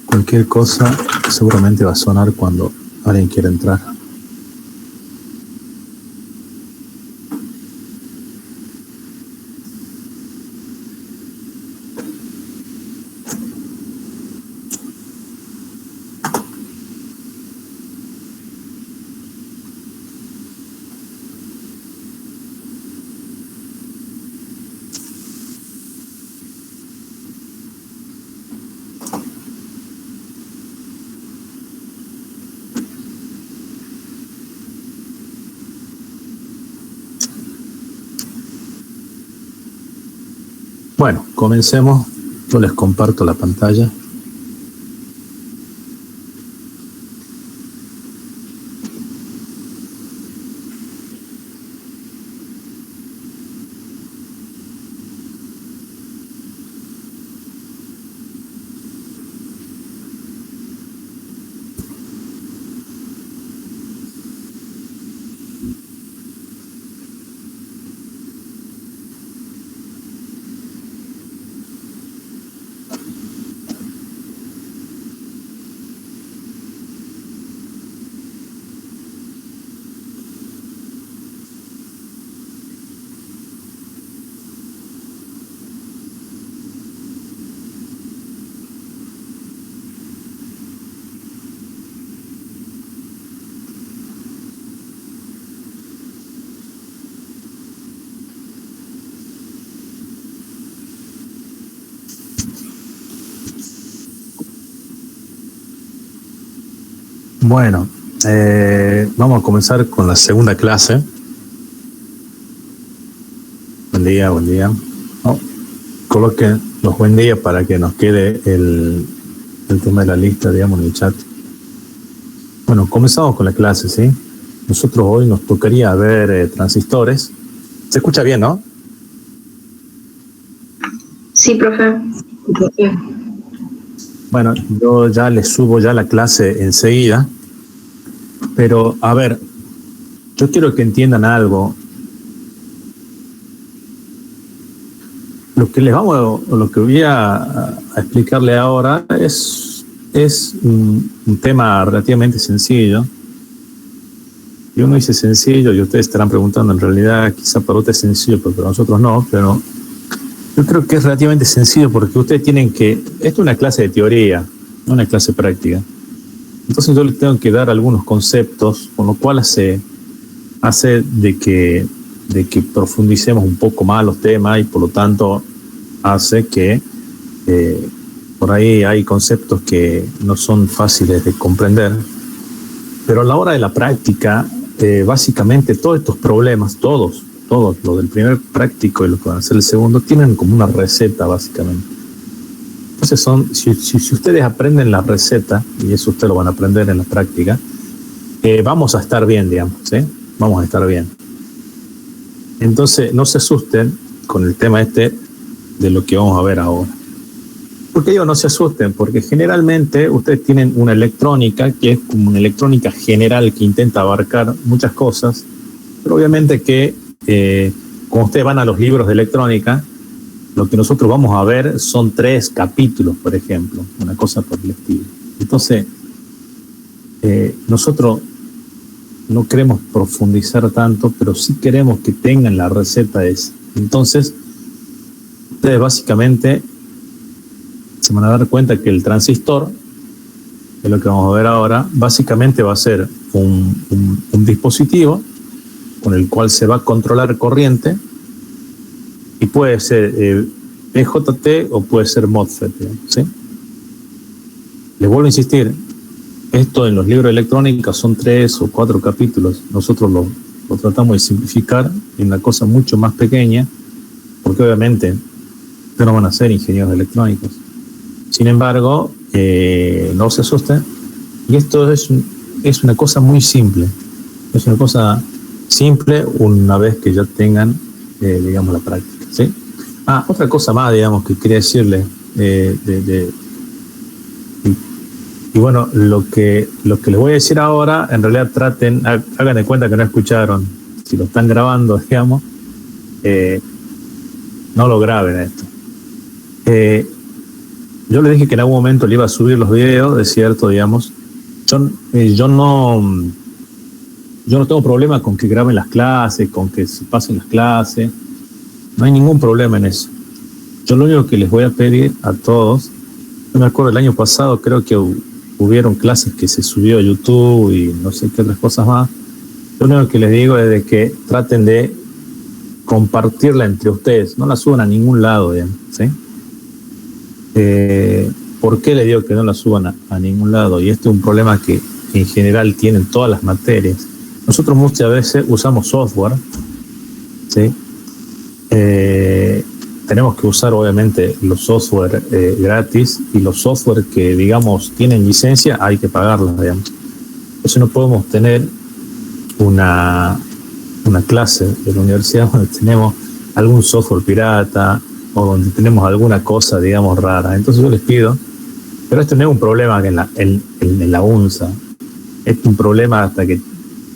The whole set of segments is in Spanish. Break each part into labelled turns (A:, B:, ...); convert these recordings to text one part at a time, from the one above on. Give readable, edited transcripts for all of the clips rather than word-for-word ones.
A: Cualquier cosa seguramente va a sonar cuando alguien quiera entrar. Bueno, comencemos. Yo les comparto la pantalla. Bueno, vamos a comenzar con la segunda clase. Buen día, buen día. Coloquen los buen día para que nos quede el tema de la lista, digamos, en el chat. Bueno, comenzamos con la clase, ¿sí? Nosotros hoy nos tocaría ver transistores. ¿Se escucha bien, no?
B: Sí, profe.
A: Bueno, yo ya les subo ya la clase enseguida, pero a ver, yo quiero que entiendan algo. Lo que voy a explicarle ahora es un tema relativamente sencillo. Y uno dice sencillo y ustedes estarán preguntando, en realidad quizá para ustedes es sencillo, pero para nosotros no, pero yo creo que es relativamente sencillo porque ustedes tienen que... Esto es una clase de teoría, no una clase práctica. Entonces yo les tengo que dar algunos conceptos, con lo cual hace de que profundicemos un poco más los temas y por lo tanto hace que por ahí hay conceptos que no son fáciles de comprender. Pero a la hora de la práctica, básicamente todos estos problemas, todos, los del primer práctico y los que van a hacer el segundo, tienen como una receta, básicamente. Entonces si ustedes aprenden la receta, y eso ustedes lo van a aprender en la práctica, vamos a estar bien, digamos, ¿sí? Vamos a estar bien. Entonces, no se asusten con el tema de lo que vamos a ver ahora. ¿Por qué digo no se asusten? Porque generalmente ustedes tienen una electrónica que es como una electrónica general que intenta abarcar muchas cosas, pero obviamente que cuando ustedes van a los libros de electrónica, lo que nosotros vamos a ver son 3 capítulos, por ejemplo, una cosa por el estilo. Entonces, nosotros no queremos profundizar tanto, pero sí queremos que tengan la receta esa. Entonces, ustedes básicamente se van a dar cuenta que el transistor, que es lo que vamos a ver ahora, básicamente va a ser un dispositivo con el cual se va a controlar corriente y puede ser PJT o puede ser MOSFET, ¿sí? Les vuelvo a insistir, esto en los libros de electrónica son 3 o 4 capítulos. Nosotros lo tratamos de simplificar en una cosa mucho más pequeña, porque obviamente ustedes no van a ser ingenieros electrónicos. Sin embargo, no se asusten. Y esto es una cosa muy simple. Es una cosa simple una vez que ya tengan, digamos, la práctica, ¿sí? Otra cosa más, digamos, que quería decirles. Y bueno, lo que les voy a decir ahora, en realidad hagan de cuenta que no escucharon. Si lo están grabando, digamos, no lo graben esto. yo le dije que en algún momento le iba a subir los videos, es cierto, digamos. Yo no tengo problema con que graben las clases, con que se pasen las clases. No hay ningún problema en eso. Yo lo único que les voy a pedir a todos, yo me acuerdo el año pasado, creo que hubieron clases que se subió a YouTube y no sé qué otras cosas más. Lo único que les digo es de que traten de compartirla entre ustedes, no la suban a ningún lado, digamos, ¿sí? ¿Por qué les digo que no la suban a ningún lado? Y este es un problema que en general tienen todas las materias. Nosotros muchas veces usamos software, ¿sí? Tenemos que usar obviamente los software gratis, y los software que digamos tienen licencia hay que pagarlos, digamos. Entonces no podemos tener una clase de la universidad donde tenemos algún software pirata o donde tenemos alguna cosa, digamos, rara. Entonces yo les pido, pero esto no es un problema en la UNSA, es un problema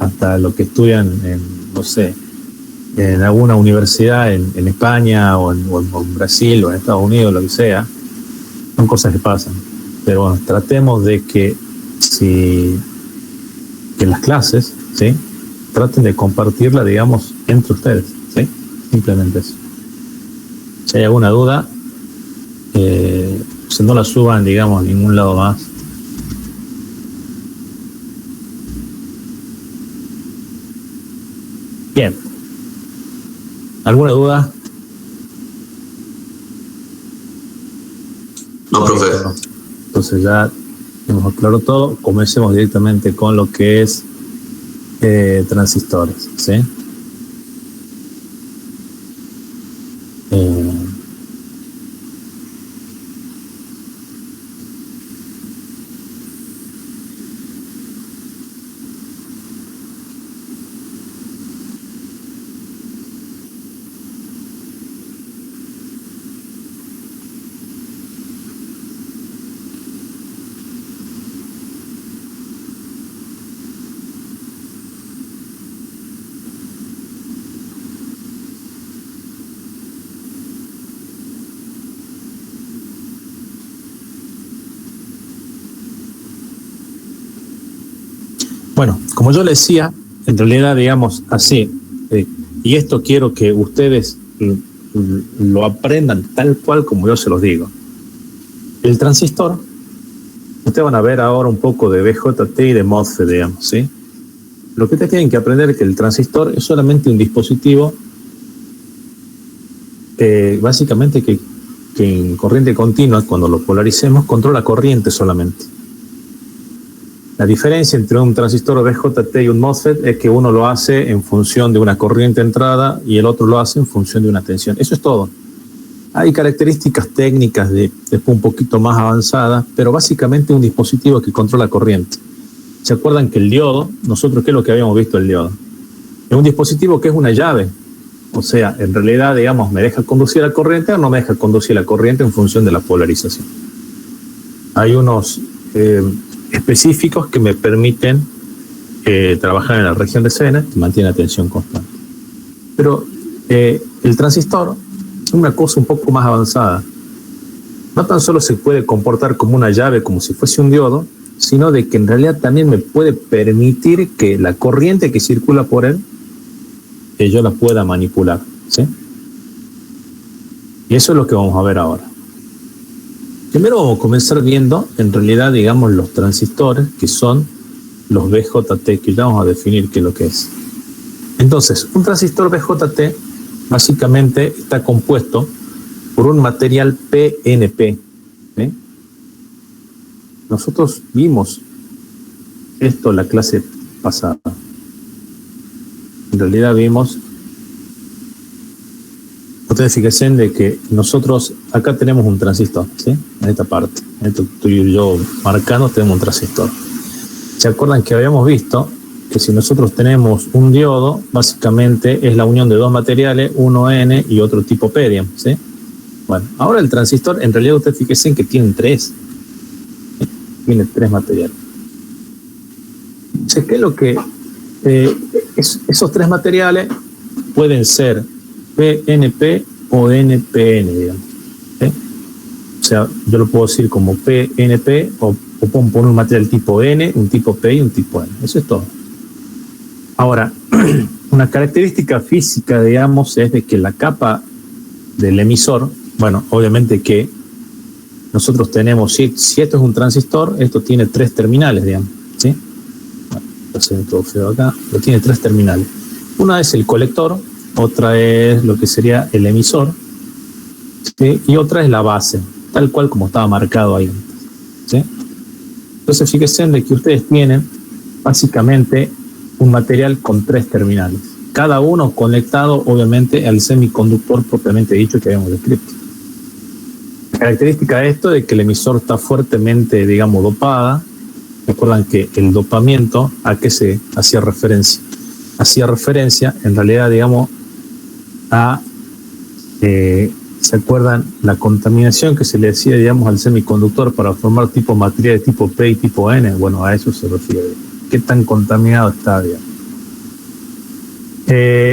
A: hasta lo que estudian no sé, en alguna universidad en España o en Brasil o en Estados Unidos, lo que sea. Son cosas que pasan. Pero bueno, tratemos de que en las clases, ¿sí?, traten de compartirla, digamos, entre ustedes, ¿sí? Simplemente eso. Si hay alguna duda, pues no la suban, digamos, a ningún lado más. Bien. ¿Alguna duda?
B: No, profe.
A: Entonces ya hemos aclarado todo. Comencemos directamente con lo que es transistores, ¿sí? Bueno, como yo les decía, en realidad, digamos, así, y esto quiero que ustedes lo aprendan tal cual como yo se los digo. El transistor, ustedes van a ver ahora un poco de BJT y de MOSFET, digamos, ¿sí? Lo que ustedes tienen que aprender es que el transistor es solamente un dispositivo, básicamente que en corriente continua, cuando lo polaricemos, controla corriente solamente. La diferencia entre un transistor BJT y un MOSFET es que uno lo hace en función de una corriente entrada y el otro lo hace en función de una tensión. Eso es todo. Hay características técnicas después un poquito más avanzadas, pero básicamente un dispositivo que controla corriente. ¿Se acuerdan que el diodo, nosotros qué es lo que habíamos visto el diodo? Es un dispositivo que es una llave. O sea, en realidad, digamos, me deja conducir la corriente o no me deja conducir la corriente en función de la polarización. Hay unos específicos que me permiten trabajar en la región de Zener, que mantiene la tensión constante. Pero el transistor es una cosa un poco más avanzada. No tan solo se puede comportar como una llave, como si fuese un diodo, sino de que en realidad también me puede permitir que la corriente que circula por él, que yo la pueda manipular, ¿sí? Y eso es lo que vamos a ver ahora. Primero vamos a comenzar viendo, en realidad, digamos, los transistores, que son los BJT, que ya vamos a definir qué es lo que es. Entonces, un transistor BJT básicamente está compuesto por un material PNP, ¿sí? Nosotros vimos esto en la clase pasada. En realidad vimos, ustedes fíjense de que nosotros acá tenemos un transistor, ¿sí? En esta parte, en esto estoy yo marcando, tenemos un transistor. ¿Se acuerdan que habíamos visto que si nosotros tenemos un diodo, básicamente es la unión de dos materiales, uno N y otro tipo P, digamos, ¿sí? Bueno, ahora el transistor, en realidad ustedes fíjense en que tienen tres. Tiene tres materiales. ¿Qué es lo que esos tres materiales pueden ser PNP o NPN, digamos, ¿sí? O sea, yo lo puedo decir como PNP o puedo poner un material tipo N, un tipo P y un tipo N. Eso es todo. Ahora, una característica física, digamos, es de que la capa del emisor, bueno, obviamente que nosotros tenemos, si esto es un transistor, esto tiene 3 terminales, digamos, ¿sí? Bueno, va a ser todo feo acá, pero tiene 3 terminales. Una es el colector, otra es lo que sería el emisor, ¿sí? Y otra es la base, tal cual como estaba marcado ahí, ¿sí? Entonces fíjense en que ustedes tienen básicamente un material con 3 terminales, cada uno conectado obviamente al semiconductor propiamente dicho que habíamos descrito. La característica de esto es que el emisor está fuertemente, digamos, dopada. Recuerdan que el dopamiento, ¿a qué se hacía referencia? Hacía referencia en realidad, digamos, a ¿se acuerdan? La contaminación que se le hacía, digamos, al semiconductor para formar tipo material de tipo P y tipo N. Bueno, a eso se refiere. ¿Qué tan contaminado está, digamos?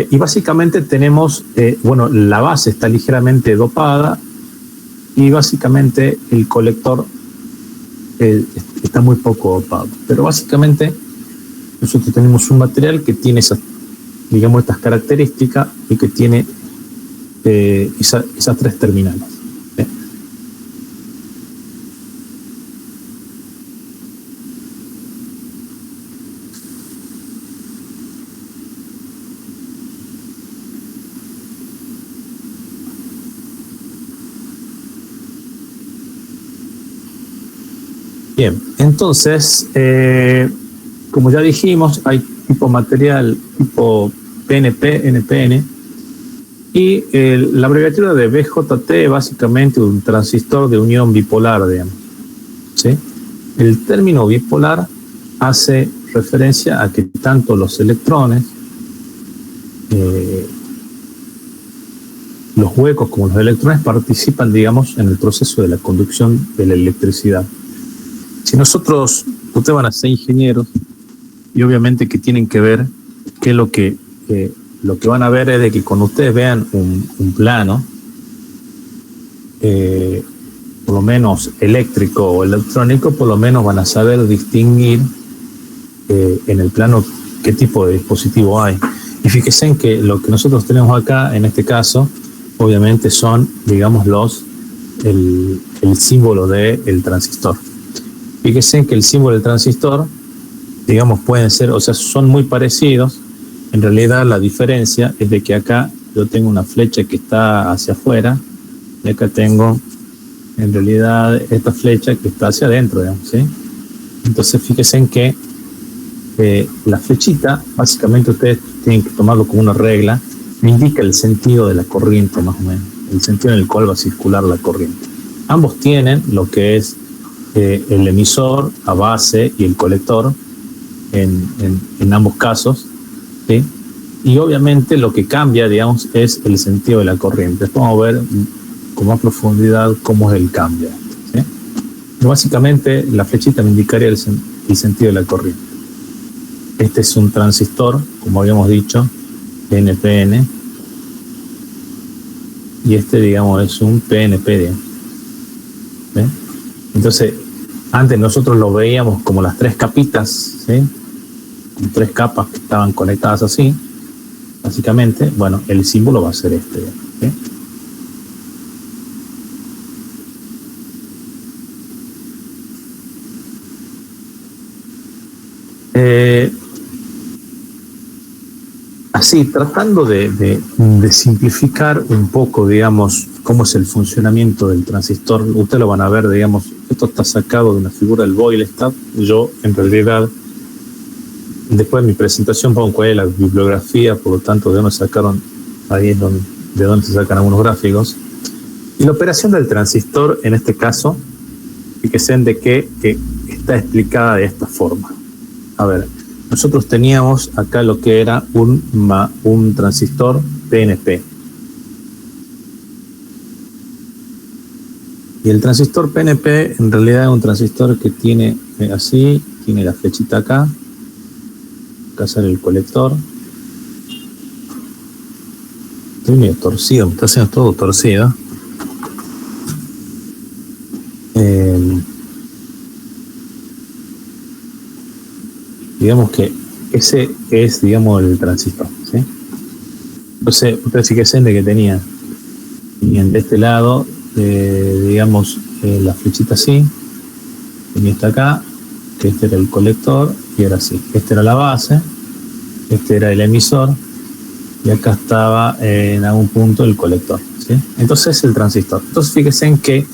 A: Y básicamente tenemos, bueno, la base está ligeramente dopada y básicamente el colector está muy poco dopado. Pero básicamente nosotros tenemos un material que tiene esas, digamos, estas características y que tiene esas 3 terminales. Bien, entonces, como ya dijimos, hay tipo material tipo PNP, NPN, y la abreviatura de BJT es básicamente un transistor de unión bipolar, digamos, ¿sí? El término bipolar hace referencia a que tanto los electrones, los huecos como los electrones participan, digamos, en el proceso de la conducción de la electricidad. Si nosotros, ustedes van a ser ingenieros y obviamente que tienen que ver qué es lo que van a ver es de que cuando ustedes vean un plano, por lo menos eléctrico o electrónico, por lo menos van a saber distinguir en el plano qué tipo de dispositivo hay. Y fíjense en que lo que nosotros tenemos acá, en este caso, obviamente son, digamos, el símbolo del transistor. Fíjense que el símbolo del transistor, digamos, pueden ser, o sea, son muy parecidos. En realidad la diferencia es de que acá yo tengo una flecha que está hacia afuera y acá tengo en realidad esta flecha que está hacia adentro, digamos, ¿sí? Entonces fíjense en que la flechita, básicamente ustedes tienen que tomarlo como una regla, me indica el sentido de la corriente más o menos, el sentido en el cual va a circular la corriente. Ambos tienen lo que es el emisor, la base y el colector en ambos casos, ¿sí? Y obviamente lo que cambia, digamos, es el sentido de la corriente. Después vamos a ver con más profundidad cómo es el cambio, ¿sí? Pero básicamente la flechita me indicaría el sentido de la corriente. Este es un transistor, como habíamos dicho, NPN, y este, digamos, es un PNP, ¿sí? Entonces, antes nosotros lo veíamos como las 3 capitas, ¿sí? Con 3 capas que estaban conectadas así, básicamente. Bueno, el símbolo va a ser este, ¿sí? Así, tratando de simplificar un poco, digamos, cómo es el funcionamiento del transistor. Ustedes lo van a ver, digamos, esto está sacado de una figura del Boyle-Stab. Yo, en realidad, después de mi presentación pongo cuál es la bibliografía, por lo tanto, de dónde sacaron, ahí es de dónde se sacan algunos gráficos. Y la operación del transistor, en este caso, fíjense de que está explicada de esta forma. A ver, nosotros teníamos acá lo que era un transistor PNP. Y el transistor PNP en realidad es un transistor que tiene así, tiene la flechita acá sale el colector. Estoy medio torcido, me está haciendo todo torcido. digamos que ese es, digamos, el transistor, ¿sí? Entonces, ustedes fíjense de que tenían de este lado, digamos, la flechita así, tenía esta acá, que este era el colector, y era así. Esta era la base, este era el emisor, y acá estaba en algún punto el colector, ¿sí? Entonces es el transistor. Entonces fíjense en que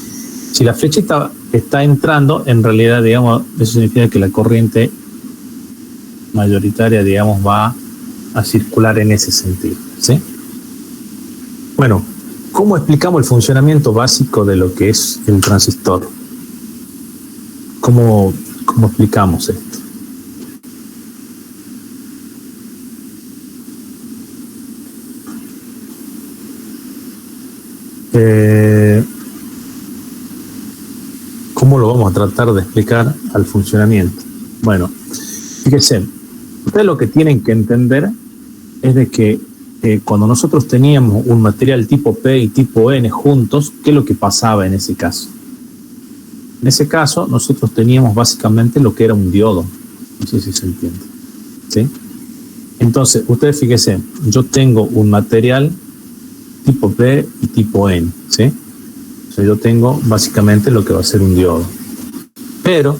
A: si la flechita está entrando, en realidad, digamos, eso significa que la corriente mayoritaria, digamos, va a circular en ese sentido, ¿sí? Bueno, ¿cómo explicamos el funcionamiento básico de lo que es el transistor? ¿Cómo explicamos esto? ¿Cómo lo vamos a tratar de explicar al funcionamiento? Bueno, fíjense, ustedes lo que tienen que entender es de que cuando nosotros teníamos un material tipo P y tipo N juntos, ¿qué es lo que pasaba en ese caso? En ese caso, nosotros teníamos básicamente lo que era un diodo. No sé si se entiende, ¿sí? Entonces, ustedes fíjense, yo tengo un material tipo P y tipo N, ¿sí? O sea, yo tengo básicamente lo que va a ser un diodo. Pero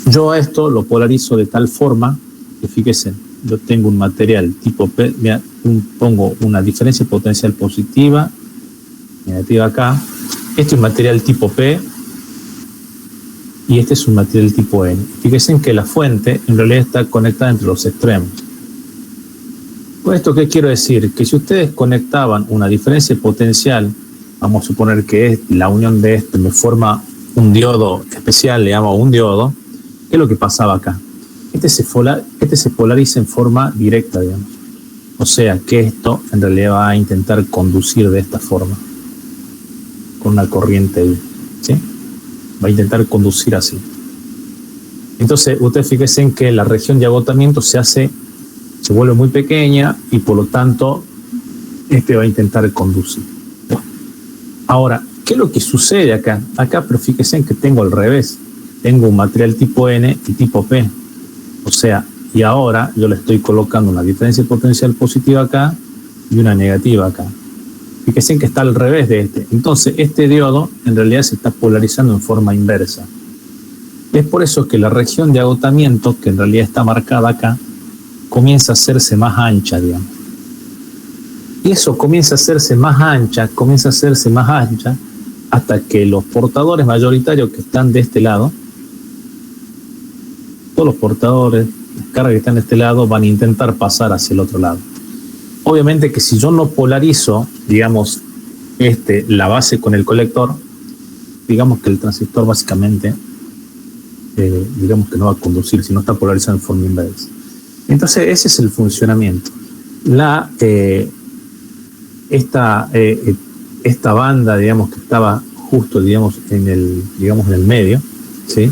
A: yo a esto lo polarizo de tal forma que, fíjense, yo tengo un material tipo P, mira, pongo una diferencia potencial positiva, negativa acá. Este es un material tipo P y este es un material tipo N. Fíjense en que la fuente en realidad está conectada entre los extremos. ¿Con esto qué quiero decir? Que si ustedes conectaban una diferencia potencial, vamos a suponer que es la unión de esto me forma un diodo especial, le llamo un diodo, ¿qué es lo que pasaba acá? Este se polariza en forma directa, digamos. O sea que esto en realidad va a intentar conducir de esta forma, con una corriente I, ¿sí? Va a intentar conducir así. Entonces, ustedes fíjense en que la región de agotamiento se vuelve muy pequeña y por lo tanto este va a intentar conducir. Ahora, ¿qué es lo que sucede acá? Acá, pero fíjense en que tengo al revés. Tengo un material tipo N y tipo P. O sea, y ahora yo le estoy colocando una diferencia potencial positiva acá y una negativa acá. Fíjense en que está al revés de este. Entonces, este diodo en realidad se está polarizando en forma inversa. Es por eso que la región de agotamiento, que en realidad está marcada acá, comienza a hacerse más ancha, digamos. Y eso comienza a hacerse más ancha, hasta que los portadores mayoritarios que están de este lado, todos los portadores, las cargas que están de este lado, van a intentar pasar hacia el otro lado. Obviamente que si yo no polarizo, digamos, la base con el colector, digamos que el transistor básicamente, digamos que no va a conducir, si no está polarizado en forma inversa. Entonces ese es el funcionamiento. Esta banda, digamos, que estaba justo, digamos, en el medio, ¿sí?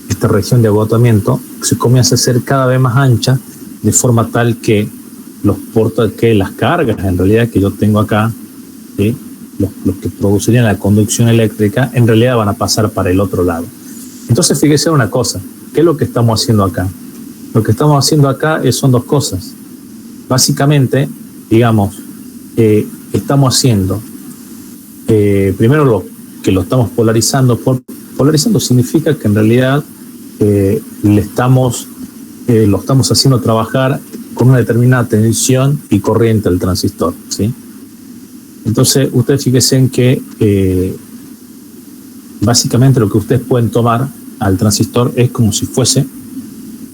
A: Esta región de agotamiento se comienza a hacer cada vez más ancha, de forma tal que las cargas en realidad que yo tengo acá, ¿sí? los que producirían la conducción eléctrica, en realidad van a pasar para el otro lado. Entonces, fíjese una cosa, ¿qué es lo que estamos haciendo acá? Lo que estamos haciendo acá son dos cosas. Básicamente, digamos, estamos haciendo, primero lo estamos polarizando. Polarizando significa que en realidad lo estamos haciendo trabajar con una determinada tensión y corriente al transistor, ¿sí? Entonces, ustedes fíjense en que básicamente lo que ustedes pueden tomar al transistor es como si fuese,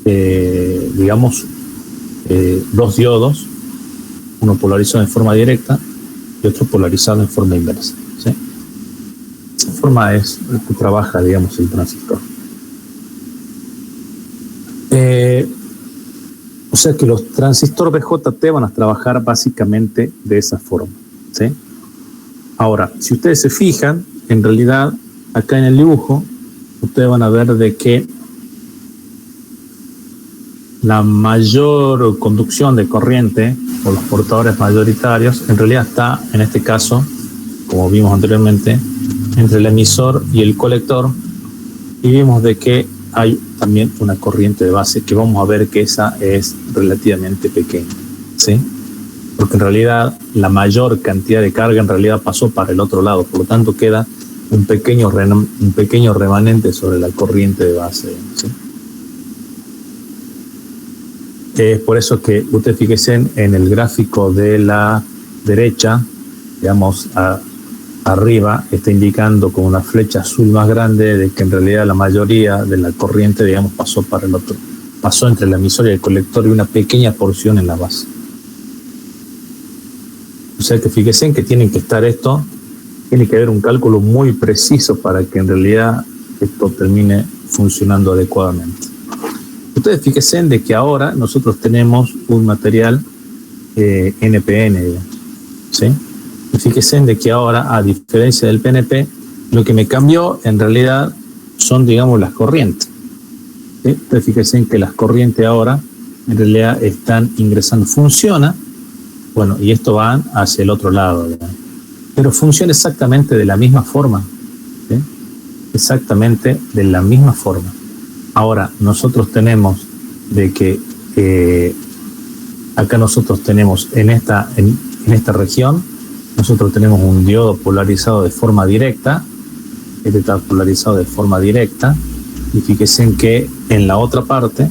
A: digamos, dos diodos, uno polarizado en forma directa y otro polarizado en forma inversa, ¿sí? Esa forma es la que trabaja, digamos, el transistor. O sea que los transistores BJT van a trabajar básicamente de esa forma, ¿sí? Ahora, si ustedes se fijan, en realidad, acá en el dibujo, ustedes van a ver de que la mayor conducción de corriente por los portadores mayoritarios en realidad está, en este caso, como vimos anteriormente, entre el emisor y el colector, y vimos de que hay también una corriente de base que vamos a ver que esa es relativamente pequeña, ¿sí? Porque en realidad la mayor cantidad de carga en realidad pasó para el otro lado, por lo tanto queda un pequeño remanente sobre la corriente de base, ¿sí? Es por eso que ustedes fíjense en el gráfico de la derecha, digamos, arriba está indicando con una flecha azul más grande de que en realidad la mayoría de la corriente, digamos, pasó para el otro, pasó entre el emisor y el colector y una pequeña porción en la base. O sea que fíjense en que tiene que haber un cálculo muy preciso para que en realidad esto termine funcionando adecuadamente. Ustedes fíjense de que ahora nosotros tenemos un material NPN, ¿sí? Y fíjense de que ahora, a diferencia del PNP, lo que me cambió en realidad son, digamos, las corrientes, ¿sí? Ustedes fíjense en que las corrientes ahora en realidad están ingresando, funciona, bueno, y esto va hacia el otro lado, ¿verdad? Pero funciona exactamente de la misma forma, ¿sí? Exactamente de la misma forma. Ahora, nosotros tenemos de que acá nosotros tenemos en esta región, nosotros tenemos un diodo polarizado de forma directa, este está polarizado de forma directa, y fíjense en que en la otra parte,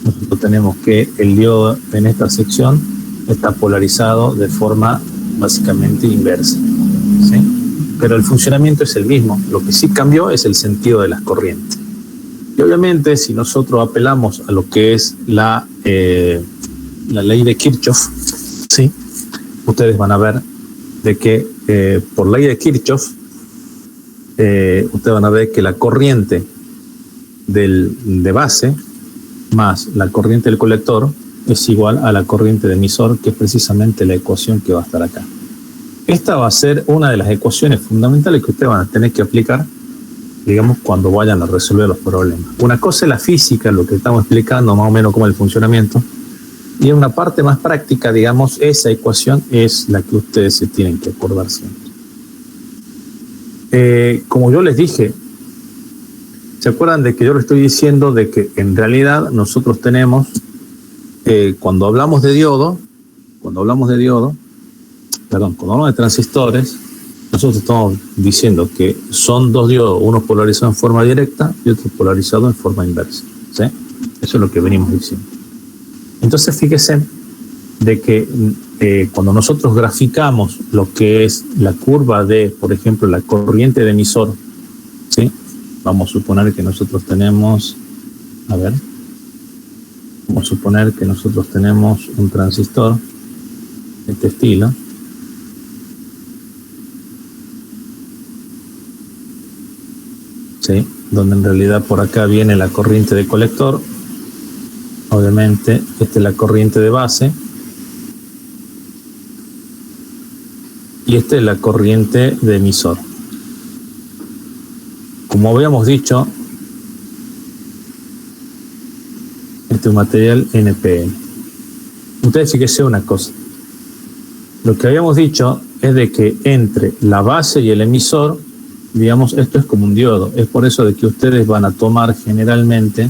A: nosotros tenemos que el diodo en esta sección está polarizado de forma básicamente inversa, ¿sí? Pero el funcionamiento es el mismo, lo que sí cambió es el sentido de las corrientes. Y obviamente si nosotros apelamos a lo que es la ley de Kirchhoff, ¿sí? Ustedes van a ver de que por ley de Kirchhoff, ustedes van a ver que la corriente de base más la corriente del colector es igual a la corriente de emisor, que es precisamente la ecuación que va a estar acá. Esta va a ser una de las ecuaciones fundamentales que ustedes van a tener que aplicar, digamos, cuando vayan a resolver los problemas. Una cosa es la física, lo que estamos explicando, más o menos cómo es el funcionamiento, y en una parte más práctica, digamos, esa ecuación es la que ustedes se tienen que acordar siempre. Como yo les dije, ¿se acuerdan de que yo les estoy diciendo de que en realidad nosotros tenemos, cuando hablamos de transistores, nosotros estamos diciendo que son dos diodos, uno polarizado en forma directa y otro polarizado en forma inversa, ¿sí? Eso es lo que venimos diciendo. Entonces fíjense de que cuando nosotros graficamos lo que es la curva de, por ejemplo, la corriente de emisor, ¿sí? Vamos a suponer que nosotros tenemos, vamos a suponer que nosotros tenemos un transistor de este estilo, ¿sí? Donde en realidad por acá viene la corriente de colector, obviamente esta es la corriente de base y esta es la corriente de emisor. Como habíamos dicho, este es un material NPN. Ustedes fíjense una cosa, lo que habíamos dicho es de que entre la base y el emisor, digamos, esto es como un diodo. Es por eso de que ustedes van a tomar generalmente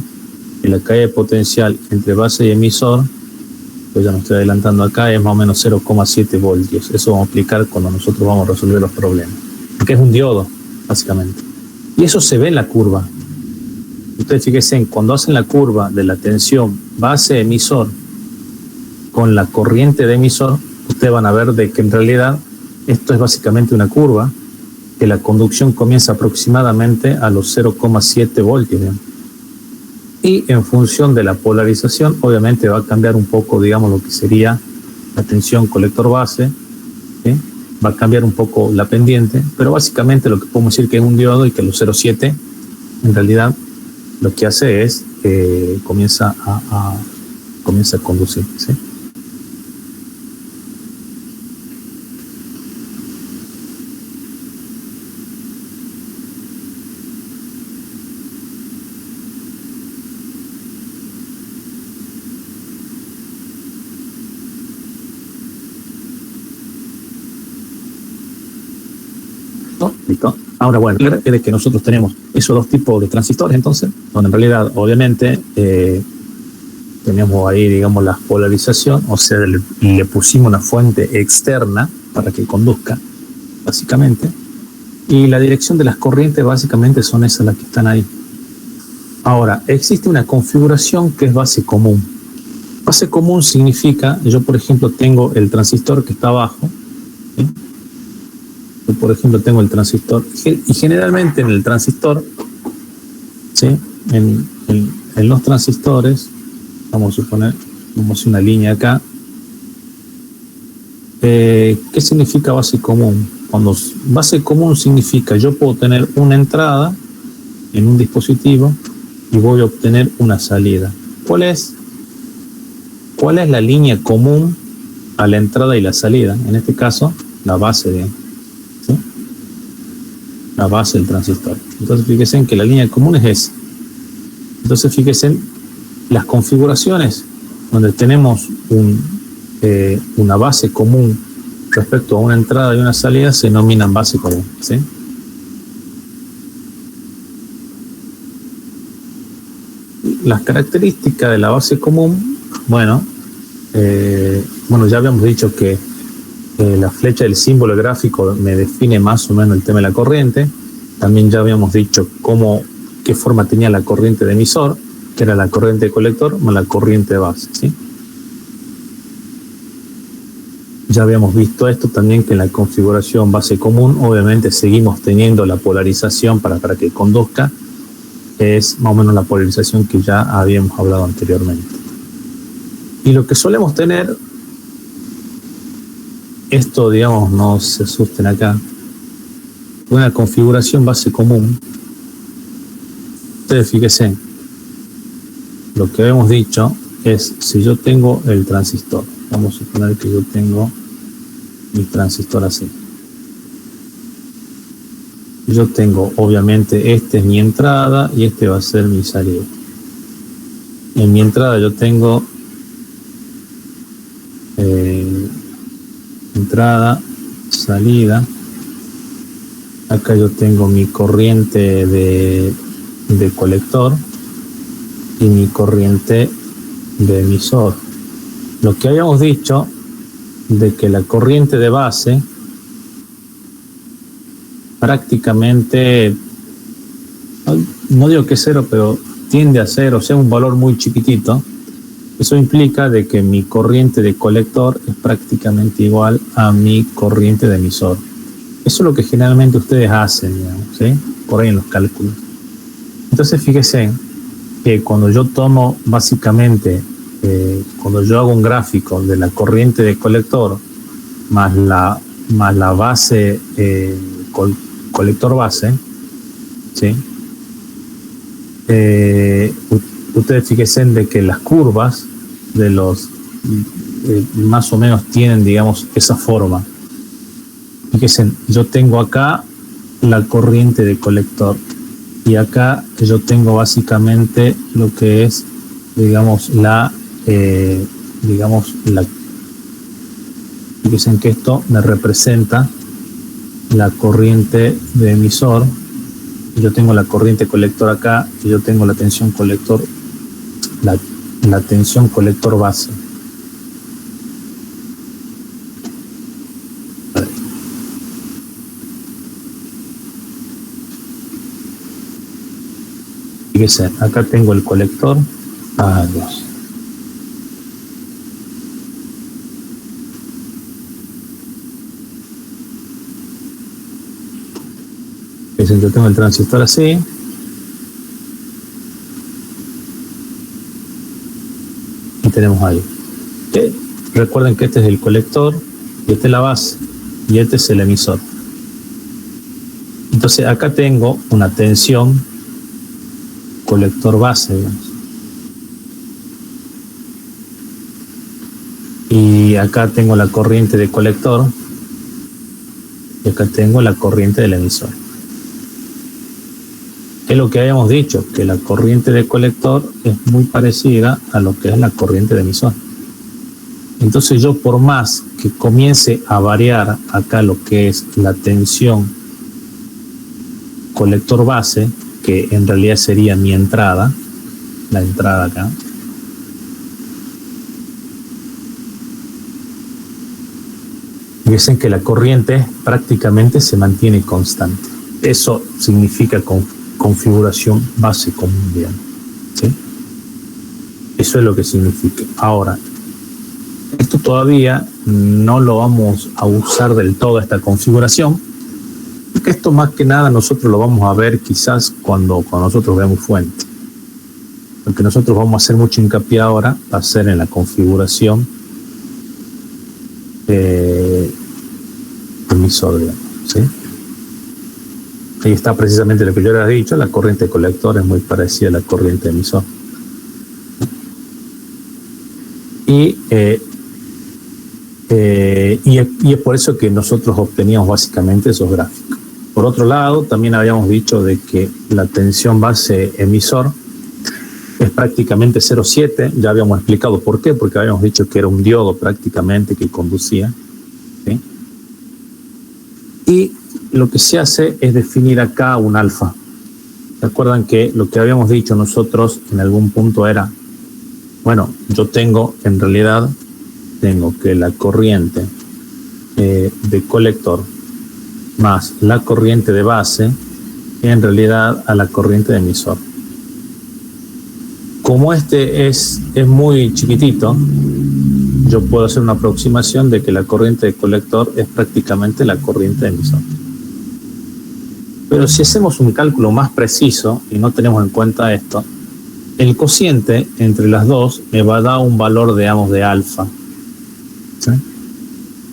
A: en la caída de potencial entre base y emisor, pues ya me estoy adelantando acá, es más o menos 0,7 voltios. Eso vamos a aplicar cuando nosotros vamos a resolver los problemas, porque es un diodo, básicamente. Y eso se ve en la curva. Ustedes fíjense en cuando hacen la curva de la tensión base-emisor con la corriente de emisor, ustedes van a ver de que en realidad esto es básicamente una curva, que la conducción comienza aproximadamente a los 0,7 voltios. ¿Bien? Y en función de la polarización, obviamente va a cambiar un poco, digamos, lo que sería la tensión colector-base, ¿sí? Va a cambiar un poco la pendiente, pero básicamente lo que podemos decir que es un diodo y que los 0,7 en realidad lo que hace es comienza a conducir, ¿sí? ¿Listo? Ahora, bueno, es que nosotros tenemos esos dos tipos de transistores, entonces, donde en realidad, obviamente, tenemos ahí, digamos, la polarización, o sea, le pusimos una fuente externa para que conduzca, básicamente, y la dirección de las corrientes básicamente son esas las que están ahí. Ahora, existe una configuración que es base común. Base común significa, yo por ejemplo tengo el transistor que está abajo, ¿sí? Yo por ejemplo tengo el transistor, y generalmente en el transistor, ¿sí? En los transistores, vamos a suponer, vamos a hacer una línea acá. ¿Qué significa base común? Cuando base común significa yo puedo tener una entrada en un dispositivo y voy a obtener una salida. ¿Cuál es la línea común a la entrada y la salida? En este caso, la base ¿sí? La base del transistor. Entonces fíjense en que la línea común es esa. Entonces fíjense en las configuraciones donde tenemos una base común respecto a una entrada y una salida se denominan base común, ¿sí? Las características de la base común, bueno, ya habíamos dicho que la flecha del símbolo gráfico me define más o menos el tema de la corriente. También ya habíamos dicho qué forma tenía la corriente de emisor, que era la corriente de colector o la corriente de base, ¿sí? Ya habíamos visto esto también, que en la configuración base común obviamente seguimos teniendo la polarización para que conduzca. Es más o menos la polarización que ya habíamos hablado anteriormente. Y lo que solemos tener, esto digamos no se asusten acá, una configuración base común. Ustedes fíjense, lo que habíamos dicho es, si yo tengo el transistor, vamos a suponer que yo tengo mi transistor así. Yo tengo, obviamente, este es mi entrada y este va a ser mi salida. En mi entrada yo tengo entrada, salida. Acá yo tengo mi corriente de colector y mi corriente de emisor. Lo que habíamos dicho de que la corriente de base prácticamente, no digo que es cero, pero tiende a ser, o sea, un valor muy chiquitito. Eso implica de que mi corriente de colector es prácticamente igual a mi corriente de emisor. Eso es lo que generalmente ustedes hacen, digamos, ¿sí? Por ahí en los cálculos. Entonces fíjense que cuando yo tomo básicamente, cuando yo hago un gráfico de la corriente de colector más la base, colector base, ¿sí? Ustedes fíjense de que las curvas de los más o menos tienen, digamos, esa forma. Fíjense, yo tengo acá la corriente de colector y acá yo tengo básicamente lo que es, digamos, fíjense que esto me representa la corriente de emisor. Yo tengo la corriente colector acá y yo tengo la tensión colector, la tensión colector base. Fíjense, acá tengo el colector. Dios. Fíjense, yo tengo el transistor así. Y tenemos ahí. ¿Okay? Recuerden que este es el colector, y este es la base, y este es el emisor. Entonces acá tengo una tensión colector base, digamos. Y acá tengo la corriente de colector y acá tengo la corriente del emisor. Es lo que habíamos dicho, que la corriente de colector es muy parecida a lo que es la corriente de emisor. Entonces yo, por más que comience a variar acá lo que es la tensión colector base, que en realidad sería mi entrada, la entrada acá. Dicen que la corriente prácticamente se mantiene constante. Eso significa configuración base común, digamos, ¿sí? Eso es lo que significa. Ahora, esto todavía no lo vamos a usar del todo, esta configuración, porque esto más que nada nosotros lo vamos a ver quizás cuando nosotros veamos fuente. Lo que nosotros vamos a hacer mucho hincapié ahora va a ser en la configuración emisor, digamos, ¿sí? Ahí está precisamente lo que yo les he dicho, la corriente de colector es muy parecida a la corriente emisor. Y es por eso que nosotros obteníamos básicamente esos gráficos. Por otro lado, también habíamos dicho de que la tensión base emisor es prácticamente 0,7. Ya habíamos explicado por qué, porque habíamos dicho que era un diodo prácticamente que conducía, ¿sí? Y lo que se hace es definir acá un alfa. ¿Se acuerdan que lo que habíamos dicho nosotros en algún punto era, bueno, yo tengo, en realidad, tengo que la corriente de colector más la corriente de base, en realidad a la corriente de emisor. Como este es muy chiquitito, yo puedo hacer una aproximación de que la corriente de colector es prácticamente la corriente de emisor. Pero si hacemos un cálculo más preciso y no tenemos en cuenta esto, el cociente entre las dos me va a dar un valor, digamos, de alfa, ¿sí?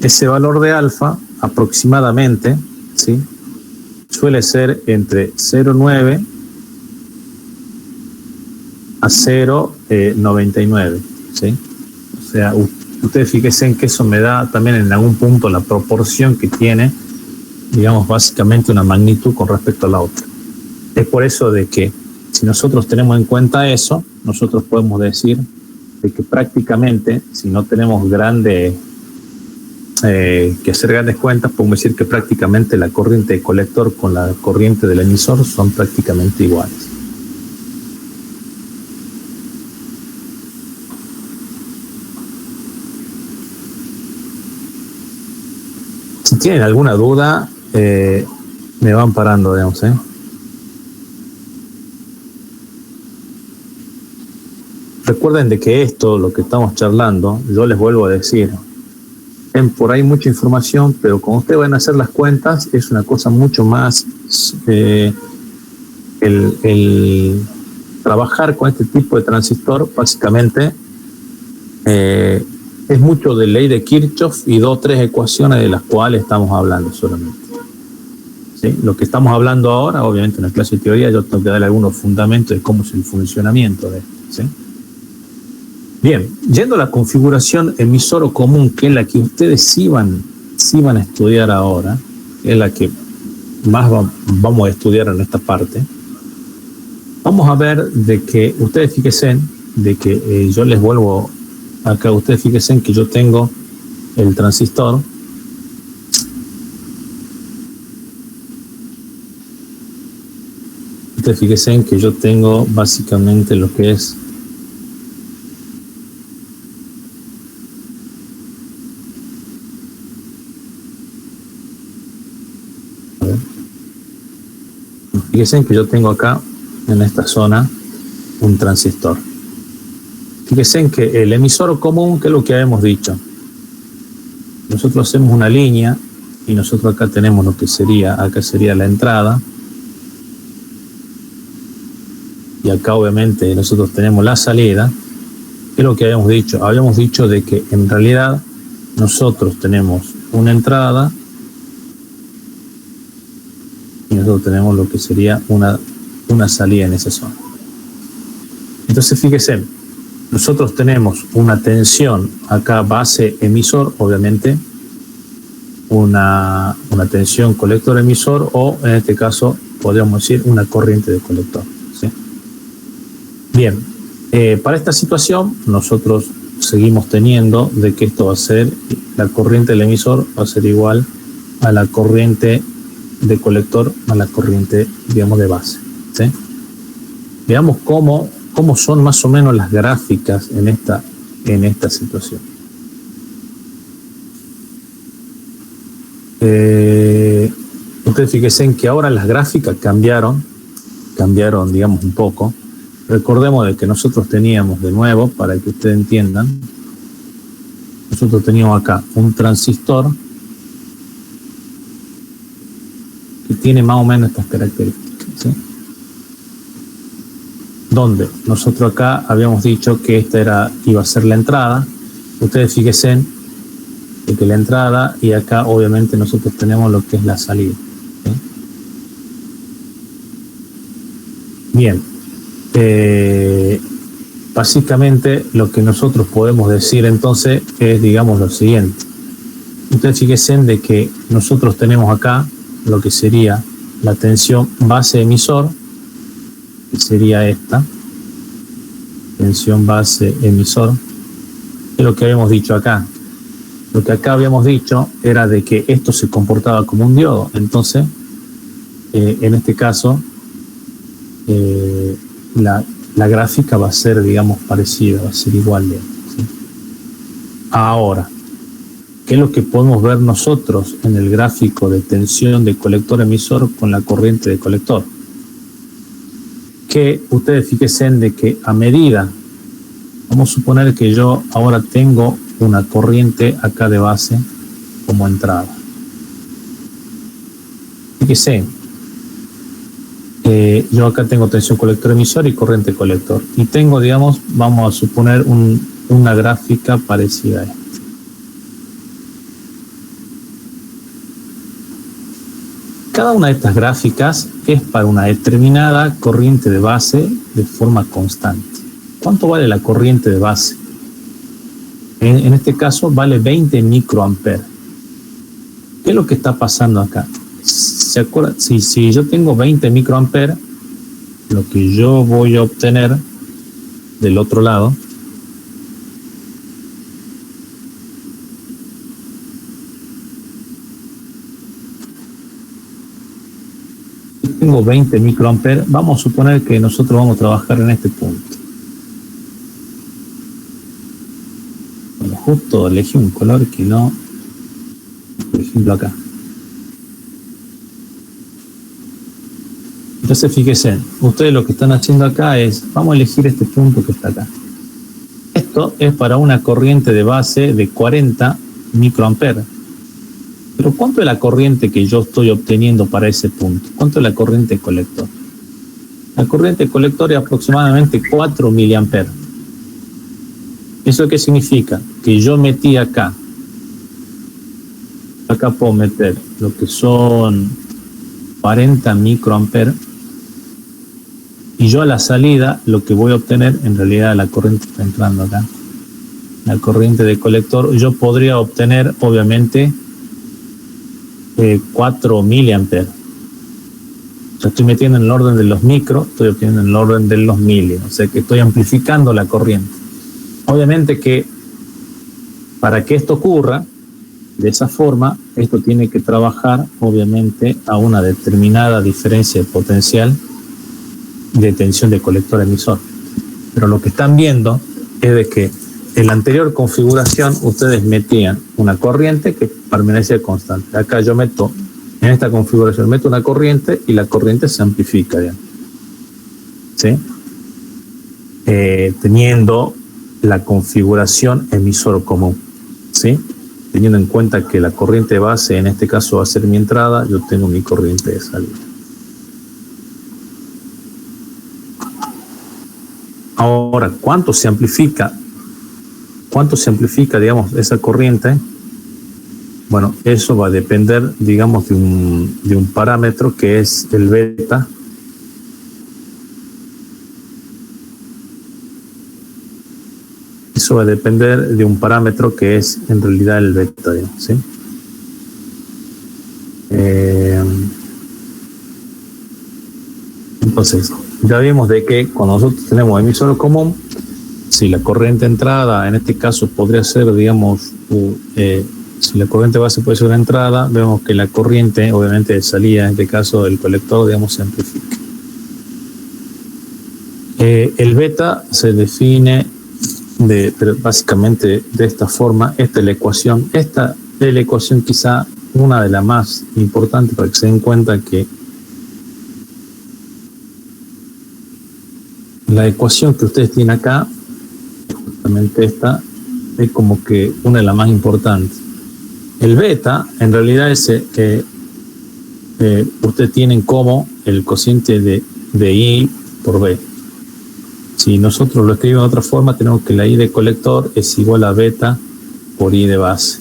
A: Ese valor de alfa aproximadamente, ¿sí?, suele ser entre 0,9 a 0,99, ¿sí? O sea, ustedes fíjense en que eso me da también en algún punto la proporción que tiene, digamos, básicamente una magnitud con respecto a la otra. Es por eso de que si nosotros tenemos en cuenta eso, nosotros podemos decir de que prácticamente, si no tenemos que hacer grandes cuentas, podemos decir que prácticamente la corriente de colector con la corriente del emisor son prácticamente iguales. Si tienen alguna duda, me van parando, digamos, ¿eh? Recuerden de que esto, lo que estamos charlando, yo les vuelvo a decir, tienen por ahí mucha información, pero cuando ustedes van a hacer las cuentas, es una cosa mucho más, el trabajar con este tipo de transistor, básicamente, es mucho de ley de Kirchhoff y 2 o 3 ecuaciones de las cuales estamos hablando solamente, ¿sí? Lo que estamos hablando ahora, obviamente en la clase de teoría, yo tengo que darle algunos fundamentos de cómo es el funcionamiento de esto, ¿sí? Bien, yendo a la configuración emisor o común, que es la que ustedes sí van a estudiar ahora, que es la que más vamos a estudiar en esta parte, vamos a ver de que ustedes fíjense de que yo les vuelvo acá, ustedes fíjense que yo tengo el transistor, ustedes fíjense que yo tengo básicamente lo que es fíjense que yo tengo acá en esta zona un transistor. Fíjense que el emisor común, que es lo que habíamos dicho, nosotros hacemos una línea y nosotros acá tenemos lo que sería, acá sería la entrada y acá obviamente nosotros tenemos la salida. ¿Qué es lo que habíamos dicho? Habíamos dicho de que en realidad nosotros tenemos una entrada y nosotros tenemos lo que sería una salida en esa zona. Entonces fíjense, nosotros tenemos una tensión acá base emisor, obviamente una tensión colector emisor, o en este caso podríamos decir una corriente de colector, ¿sí? Bien, para esta situación nosotros seguimos teniendo de que esto va a ser, la corriente del emisor va a ser igual a la corriente de colector a la corriente, digamos, de base, ¿sí? Veamos cómo son más o menos las gráficas en esta situación. Ustedes fíjense en que ahora las gráficas cambiaron, digamos, un poco. Recordemos de que nosotros teníamos, de nuevo, para que ustedes entiendan, nosotros teníamos acá un transistor que tiene más o menos estas características, ¿sí? Donde nosotros acá habíamos dicho que esta iba a ser la entrada. Ustedes fíjense de que la entrada, y acá obviamente nosotros tenemos lo que es la salida, ¿sí? Bien, básicamente lo que nosotros podemos decir entonces es, digamos, lo siguiente. Ustedes fíjense de que nosotros tenemos acá lo que sería la tensión base emisor, que sería esta, tensión base emisor, es lo que habíamos dicho acá. Lo que acá habíamos dicho era de que esto se comportaba como un diodo. Entonces, en este caso, la gráfica va a ser, digamos, parecida, va a ser igual de, ¿sí? Ahora, ¿qué es lo que podemos ver nosotros en el gráfico de tensión de colector-emisor con la corriente de colector? Que ustedes fíjense de que a medida, vamos a suponer que yo ahora tengo una corriente acá de base como entrada. Fíjense, yo acá tengo tensión colector-emisor y corriente colector. Y tengo, digamos, vamos a suponer una gráfica parecida a esta. Cada una de estas gráficas es para una determinada corriente de base de forma constante. ¿Cuánto vale la corriente de base? En este caso vale 20 microamperes. ¿Qué es lo que está pasando acá? ¿Se acuerdan? Si yo tengo 20 microamperes, lo que yo voy a obtener del otro lado tengo 20 microamperes, vamos a suponer que nosotros vamos a trabajar en este punto. Bueno, justo elegí un color que no, por ejemplo acá. Entonces fíjense, ustedes lo que están haciendo acá es, vamos a elegir este punto que está acá. Esto es para una corriente de base de 40 microamperes. Pero ¿cuánto es la corriente que yo estoy obteniendo para ese punto? ¿Cuánto es la corriente colector? La corriente colector es aproximadamente 4 miliamperes. ¿Eso qué significa? Que yo metí acá puedo meter lo que son 40 microamperes, y yo a la salida lo que voy a obtener, en realidad la corriente está entrando acá, la corriente de colector, yo podría obtener obviamente 4 miliamperes. Yo estoy metiendo en el orden de los micros, estoy obteniendo en el orden de los milios, o sea que estoy amplificando la corriente. Obviamente que para que esto ocurra de esa forma, esto tiene que trabajar obviamente a una determinada diferencia de potencial de tensión de colector emisor. Pero lo que están viendo es de que en la anterior configuración ustedes metían una corriente que permanecía constante. Acá yo meto, en esta configuración meto una corriente y la corriente se amplifica, ¿sí? Teniendo la configuración emisor común, ¿sí? Teniendo en cuenta que la corriente base en este caso va a ser mi entrada, yo tengo mi corriente de salida. Ahora, ¿cuánto se amplifica, digamos, esa corriente? Bueno, eso va a depender, digamos, de un parámetro que es el beta. Eso va a depender de un parámetro que es en realidad el beta, digamos, ¿sí? Entonces, ya vimos de que cuando nosotros tenemos emisor común, si la corriente entrada en este caso podría ser, digamos, Si la corriente base puede ser una entrada, vemos que la corriente, obviamente de salida, en este caso del colector, digamos, se amplifica. El beta se define pero básicamente de esta forma. Esta es la ecuación. Esta es la ecuación quizá una de las más importantes para que se den cuenta que la ecuación que ustedes tienen acá, justamente esta, es como que una de las más importantes. El beta, en realidad, ustedes tienen como el cociente de I por B. Si nosotros lo escribimos de otra forma, tenemos que la I de colector es igual a beta por I de base.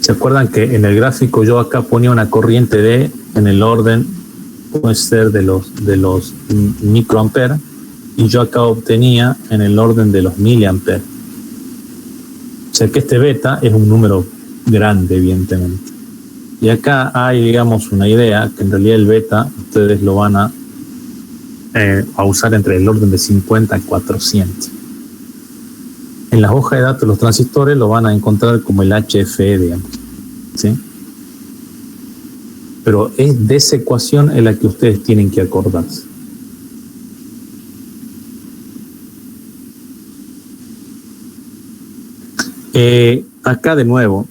A: ¿Se acuerdan que en el gráfico yo acá ponía una corriente D en el orden, puede ser de los microamperes, y yo acá obtenía en el orden de los miliamperes? O sea que este beta es un número grande, evidentemente. Y acá hay, digamos, una idea que en realidad el beta ustedes lo van a usar entre el orden de 50 a 400. En las hojas de datos de los transistores lo van a encontrar como el HFE, digamos, ¿sí? Pero es de esa ecuación en la que ustedes tienen que acordarse. Acá de nuevo,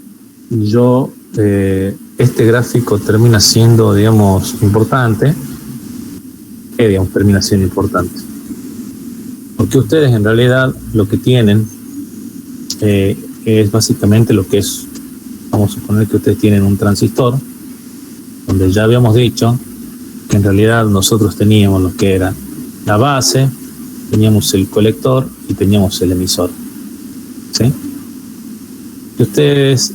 A: este gráfico termina siendo, digamos, importante. Digamos, termina siendo importante. Porque ustedes en realidad lo que tienen es básicamente lo que es, vamos a suponer que ustedes tienen un transistor, donde ya habíamos dicho que en realidad nosotros teníamos lo que era la base, teníamos el colector y teníamos el emisor, ¿sí? Y ustedes,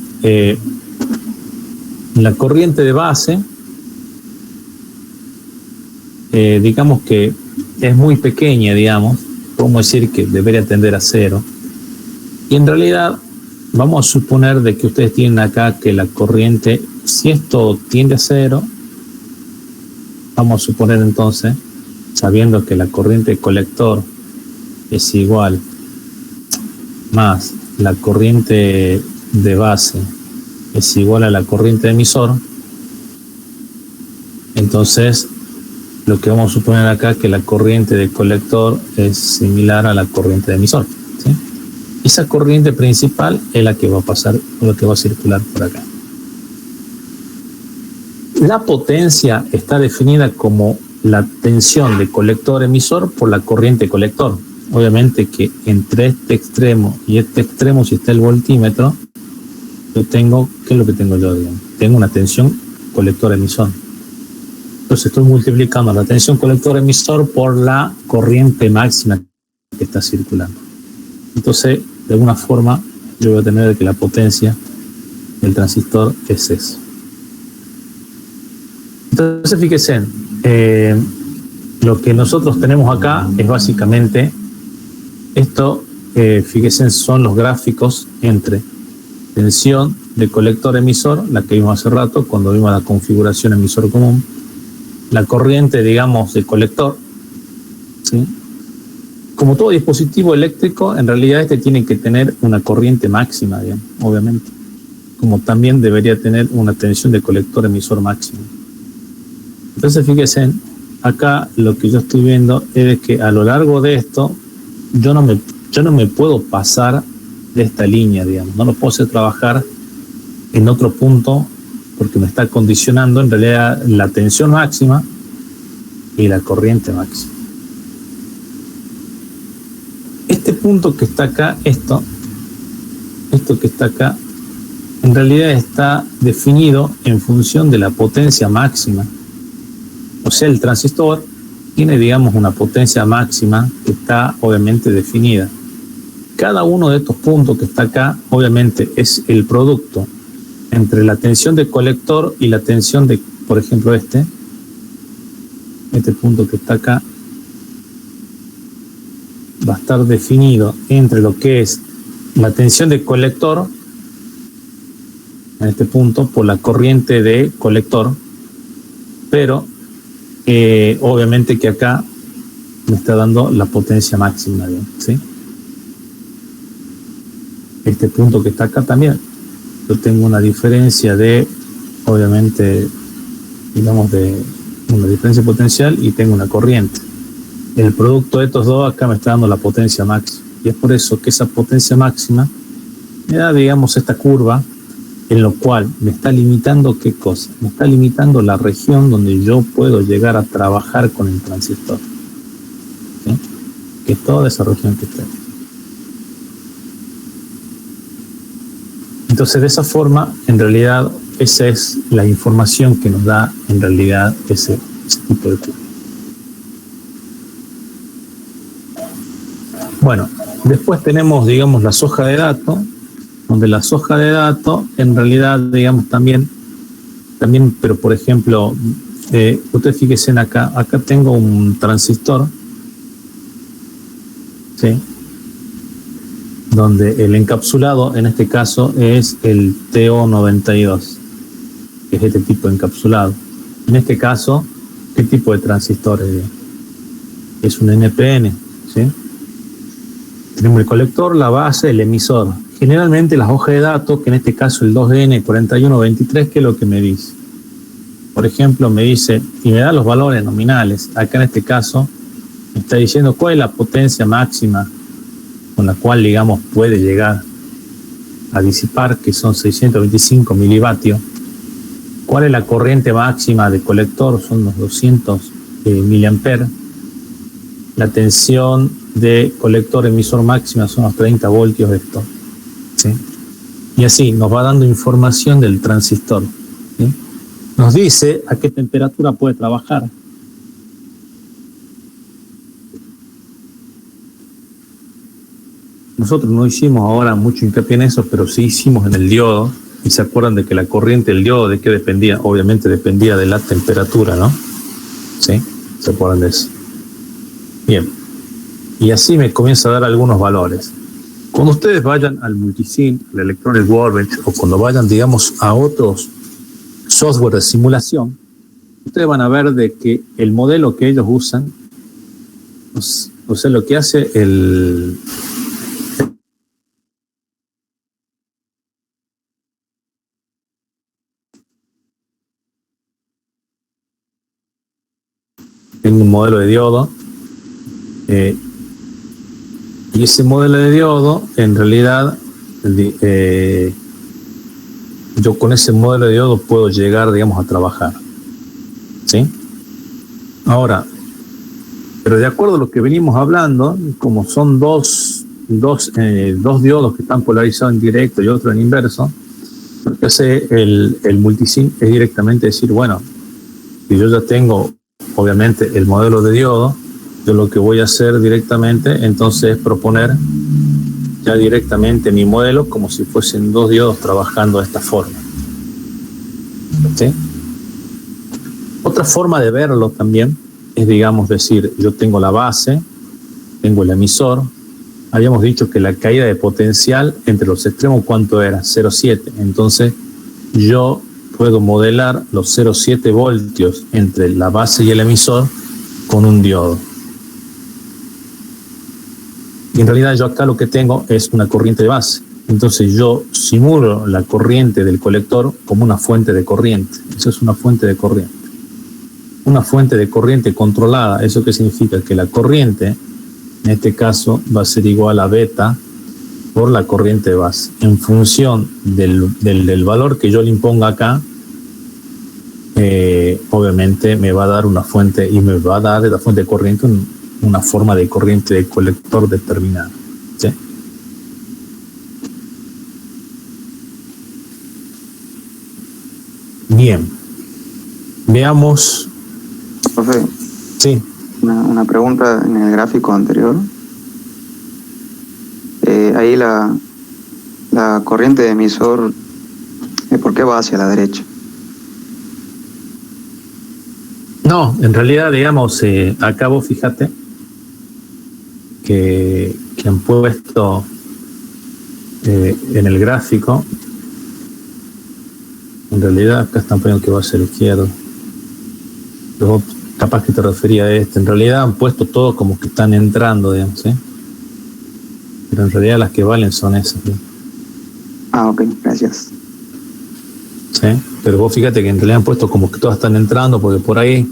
A: la corriente de base, digamos que es muy pequeña, digamos, podemos decir que debería tender a cero. Y en realidad vamos a suponer de que ustedes tienen acá que la corriente, si esto tiende a cero, vamos a suponer entonces, sabiendo que la corriente de colector es igual más la corriente de base es igual a la corriente de emisor, entonces lo que vamos a suponer acá es que la corriente de colector es similar a la corriente de emisor, ¿sí? Esa corriente principal es la que va a pasar, la que va a circular por acá. La potencia está definida como la tensión de colector-emisor por la corriente colector. Obviamente que entre este extremo y este extremo, si está el voltímetro, yo tengo, ¿qué es lo que tengo yo? Digamos? Tengo una tensión colector-emisor. Entonces estoy multiplicando la tensión colector-emisor por la corriente máxima que está circulando. Entonces, de alguna forma, yo voy a tener que la potencia del transistor es eso. Entonces, fíjense, lo que nosotros tenemos acá es básicamente esto. Fíjense, son los gráficos entre tensión de colector-emisor, la que vimos hace rato cuando vimos la configuración emisor común, la corriente, digamos, de colector, ¿sí? Como todo dispositivo eléctrico, en realidad este tiene que tener una corriente máxima, digamos, obviamente, como también debería tener una tensión de colector-emisor máxima. Entonces, fíjense, acá lo que yo estoy viendo es que a lo largo de esto, yo no me puedo pasar de esta línea, digamos, no lo puedo hacer trabajar en otro punto, porque me está condicionando en realidad la tensión máxima y la corriente máxima. Este punto que está acá, esto que está acá, en realidad está definido en función de la potencia máxima. O sea, el transistor tiene, digamos, una potencia máxima que está obviamente definida. Cada uno de estos puntos que está acá, obviamente, es el producto entre la tensión de colector y la tensión de, por ejemplo, este punto que está acá, va a estar definido entre lo que es la tensión de colector, en este punto, por la corriente de colector, pero obviamente que acá me está dando la potencia máxima, ¿sí? este punto que está acá también, yo tengo una diferencia de, obviamente, digamos, de una diferencia potencial y tengo una corriente. El producto de estos dos acá me está dando la potencia máxima. Y es por eso que esa potencia máxima me da, digamos, esta curva en lo cual me está limitando ¿qué cosa? Me está limitando la región donde yo puedo llegar a trabajar con el transistor. ¿Sí? Que es toda esa región que está. Entonces, de esa forma, en realidad, esa es la información que nos da, en realidad, ese tipo de curva. Bueno, después tenemos, digamos, las hojas de datos, donde las hojas de datos, en realidad, digamos, también, pero por ejemplo, ustedes fíjense en acá tengo un transistor, ¿sí? Donde el encapsulado, en este caso, es el TO92, que es este tipo de encapsulado. En este caso, ¿qué tipo de transistor es? Es un NPN, ¿sí? Tenemos el colector, la base, el emisor. Generalmente las hojas de datos, que en este caso el 2N4123, ¿qué es lo que me dice? Por ejemplo, me dice, y me da los valores nominales. Acá en este caso, me está diciendo cuál es la potencia máxima con la cual, digamos, puede llegar a disipar, que son 625 milivatios. ¿Cuál es la corriente máxima de colector? Son los 200 miliamperes. La tensión de colector emisor máxima son los 30 voltios de esto. ¿Sí? Y así nos va dando información del transistor. ¿Sí? Nos dice a qué temperatura puede trabajar. Nosotros no hicimos ahora mucho hincapié en eso, pero sí hicimos en el diodo. Y se acuerdan de que la corriente del diodo, ¿de qué dependía? Obviamente dependía de la temperatura, ¿no? ¿Sí? ¿Se acuerdan de eso? Bien. Y así me comienza a dar algunos valores. Cuando ustedes vayan al Multisim, al Electronic Workbench, o cuando vayan, digamos, a otros software de simulación, ustedes van a ver de que el modelo que ellos usan, o sea, lo que hace el un modelo de diodo, y ese modelo de diodo, en realidad, yo con ese modelo de diodo puedo llegar, digamos, a trabajar. ¿Sí? Ahora, pero de acuerdo a lo que venimos hablando, como son dos diodos que están polarizados en directo y otro en inverso, lo que hace el Multisim es directamente decir, bueno, si yo ya tengo, obviamente, el modelo de diodo, yo lo que voy a hacer directamente, entonces, es proponer ya directamente mi modelo como si fuesen dos diodos trabajando de esta forma. ¿Sí? Otra forma de verlo también es, digamos, decir, yo tengo la base, tengo el emisor, habíamos dicho que la caída de potencial entre los extremos, ¿cuánto era? 0,7. Entonces, yo puedo modelar los 0,7 voltios entre la base y el emisor con un diodo. Y en realidad yo acá lo que tengo es una corriente de base. Entonces yo simulo la corriente del colector como una fuente de corriente. Eso es una fuente de corriente. Una fuente de corriente controlada. ¿Eso qué significa? Que la corriente, en este caso, va a ser igual a beta por la corriente de base. En función del valor que yo le imponga acá, obviamente me va a dar una fuente, y me va a dar de la fuente de corriente una forma de corriente de colector determinada. ¿Sí? Bien. Veamos.
B: Profe,
A: sí.
B: Una pregunta en el gráfico anterior. Ahí la corriente de emisor, ¿por qué va hacia la derecha?
A: No, en realidad, digamos, acá vos fíjate que han puesto en el gráfico, en realidad acá están poniendo que va hacia la izquierda. Luego, capaz que te refería a en realidad han puesto todo como que están entrando, digamos, ¿sí? Pero en realidad las que valen son esas, ¿sí?
B: Ah, ok, gracias.
A: ¿Sí? Pero vos fíjate que en realidad han puesto como que todas están entrando, porque por ahí